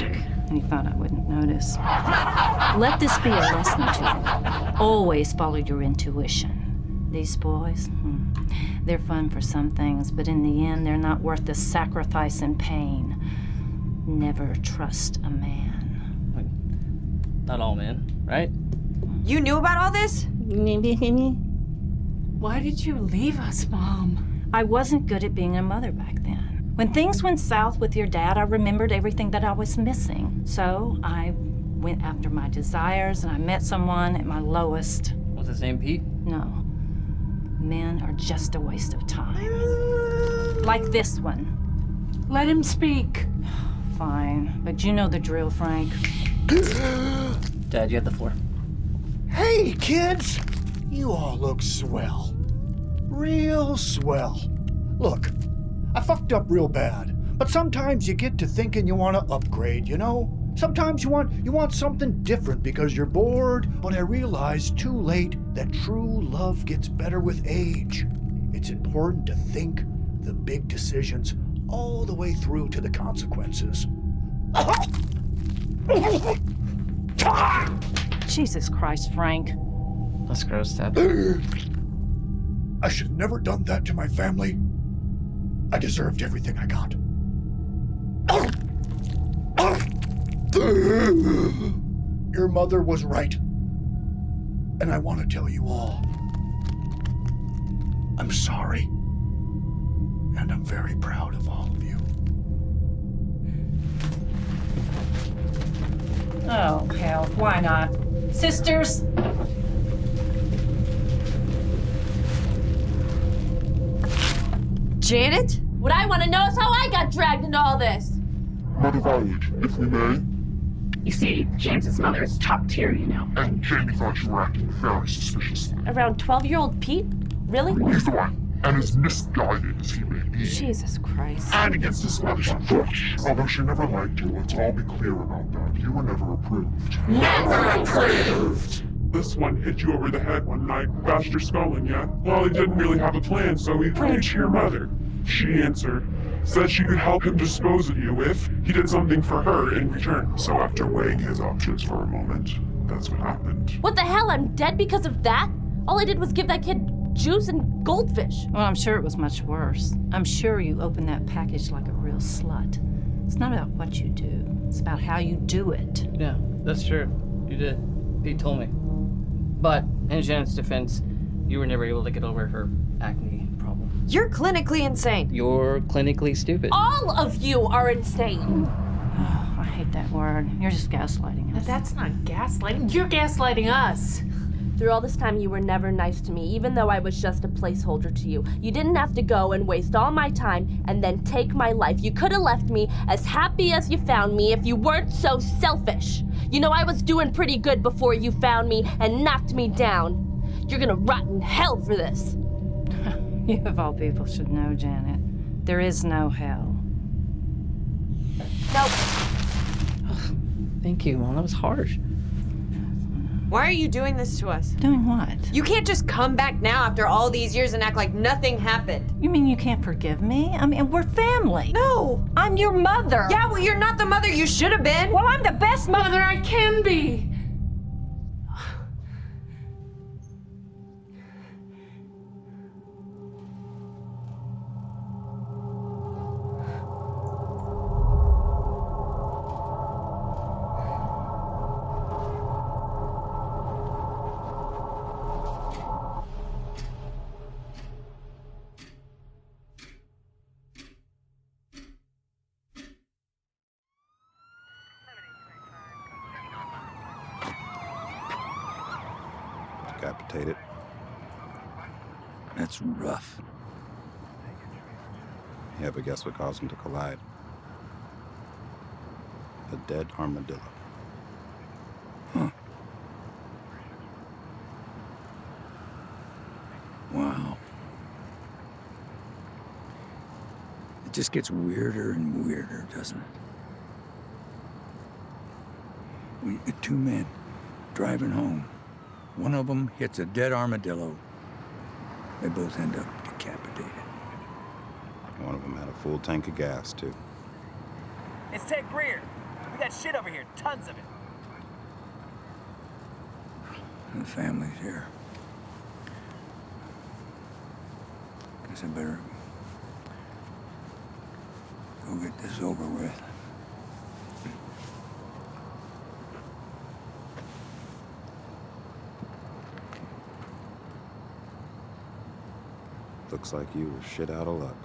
And he thought I wouldn't notice. Let this be a lesson to you. Always follow your intuition. These boys, they're fun for some things, but in the end, they're not worth the sacrifice and pain. Never trust a man.
Not all men, right?
You knew about all this?
Why did you leave us, Mom?
I wasn't good at being a mother back then. When things went south with your dad, I remembered everything that I was missing. So I went after my desires and I met someone at my lowest.
Was his name Pete?
No. Men are just a waste of time. Like this one.
Let him speak.
Fine, but you know the drill, Frank.
Dad, you have the floor.
Hey, kids! You all look swell. Real swell. Look, I fucked up real bad, but sometimes you get to thinking you want to upgrade, Sometimes you want something different because you're bored, but I realized too late that true love gets better with age. it's important to think the big decisions all the way through to the consequences.
Jesus Christ, Frank.
That's gross, Dad.
I should have never done that to my family. I deserved everything I got. Your mother was right. And I want to tell you all, I'm sorry. And I'm very proud of all of you.
Oh, hell, why not? Sisters!
Janet?
What I want to know is how I got dragged into all this.
Not avowed, if we may.
You see, James's mother is top tier, you know.
And Jamie thought you were acting very suspiciously.
Around 12-year-old Pete? Really?
He's the one, and as misguided as he may be.
Jesus Christ.
And against his mother's foot. Although she never liked you, let's all be clear about that. You were never approved.
Never approved!
This one hit you over the head one night, bashed your skull in ya. Well, he didn't really have a plan, so he prayed to your mother. She answered, said she could help him dispose of you if he did something for her in return. So after weighing his options for a moment, that's what happened.
What the hell? I'm dead because of that? All I did was give that kid juice and goldfish.
Well, I'm sure it was much worse. I'm sure you opened that package like a real slut. It's not about what you do. It's about how you do it.
Yeah, that's true. You did. Pete told me. But, in Janet's defense, you were never able to get over her acne problem.
You're clinically insane.
You're clinically stupid.
All of you are insane.
Oh, I hate that word. You're just gaslighting us.
That's not gaslighting. You're gaslighting us.
Through all this time, you were never nice to me, even though I was just a placeholder to you. You didn't have to go and waste all my time and then take my life. You could have left me as happy as you found me if you weren't so selfish. You know, I was doing pretty good before you found me and knocked me down. You're gonna rot in hell for this.
You of all people should know, Janet. There is no hell.
Nope.
Thank you, Mom. That was harsh.
Why are you doing this to us?
Doing what?
You can't just come back now after all these years and act like nothing happened.
You mean you can't forgive me? I mean, we're family.
No!
I'm your mother.
Yeah, well, you're not the mother you should have been.
Well, I'm the best mother I can be.
Captivated.
That's rough.
Yeah, but guess what caused them to collide? A dead armadillo.
Huh. Wow. It just gets weirder and weirder, doesn't it? Two men driving home. One of them hits a dead armadillo. They both end up decapitated.
One of them had a full tank of gas, too.
It's Ted Greer. We got shit over here, tons of it.
The family's here. Guess I better go get this over with.
Looks like you were shit out of luck.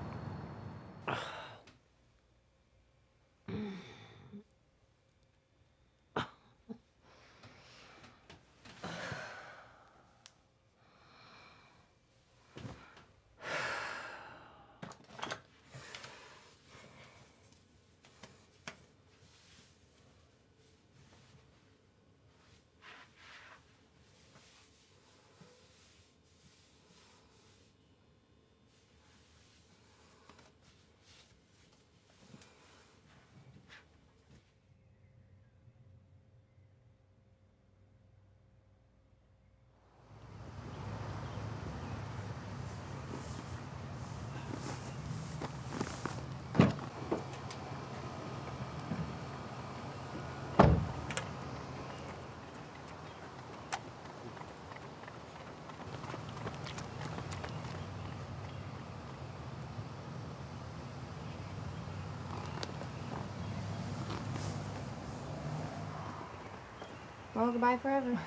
Well, goodbye forever.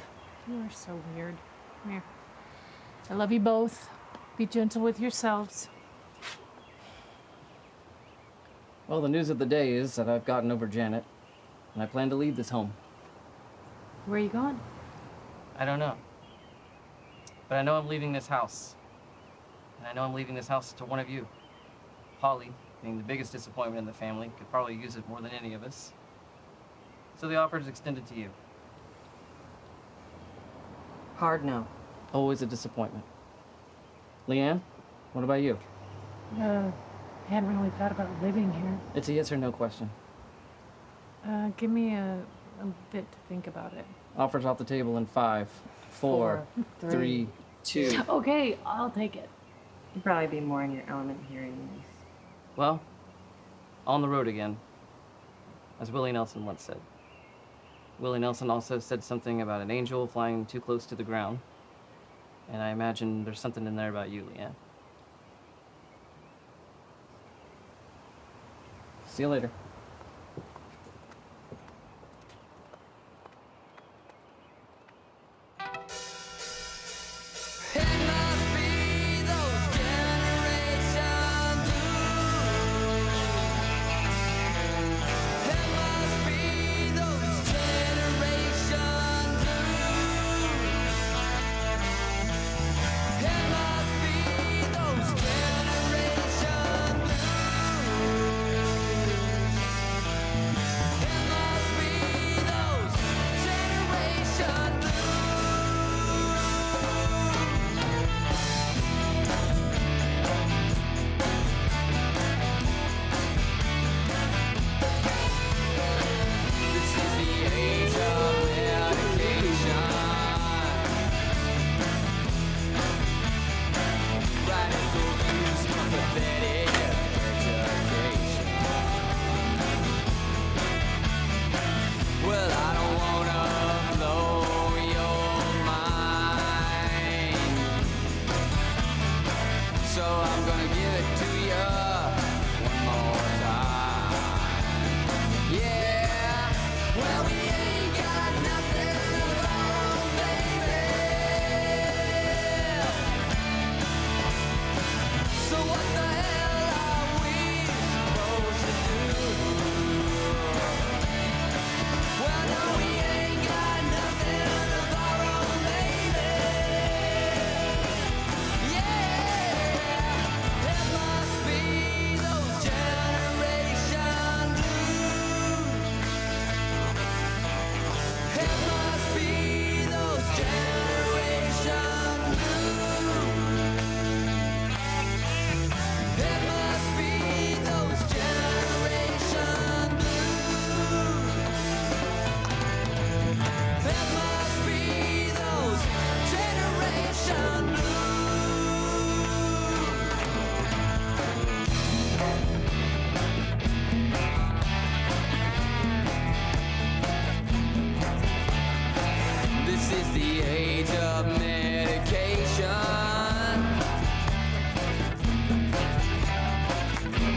You are so weird. Come here. I love you both. Be gentle with yourselves.
Well, the news of the day is that I've gotten over Janet, and I plan to leave this home.
Where are you going?
I don't know. But I know I'm leaving this house. And I know I'm leaving this house to one of you. Polly, being the biggest disappointment in the family, could probably use it more than any of us. So the offer is extended to you.
Hard no.
Always a disappointment. Leanne, what about you?
I hadn't really thought about living here.
It's a yes or no question.
Give me a bit to think about it.
Offers off the table in 5, 4, 3, 2.
Okay, I'll take it.
You'd probably be more in your element here anyways.
Well, on the road again, as Willie Nelson once said. Willie Nelson also said something about an angel flying too close to the ground. And I imagine there's something in there about you, Leanne. See you later.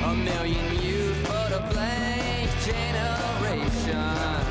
A million youth, but a blank generation.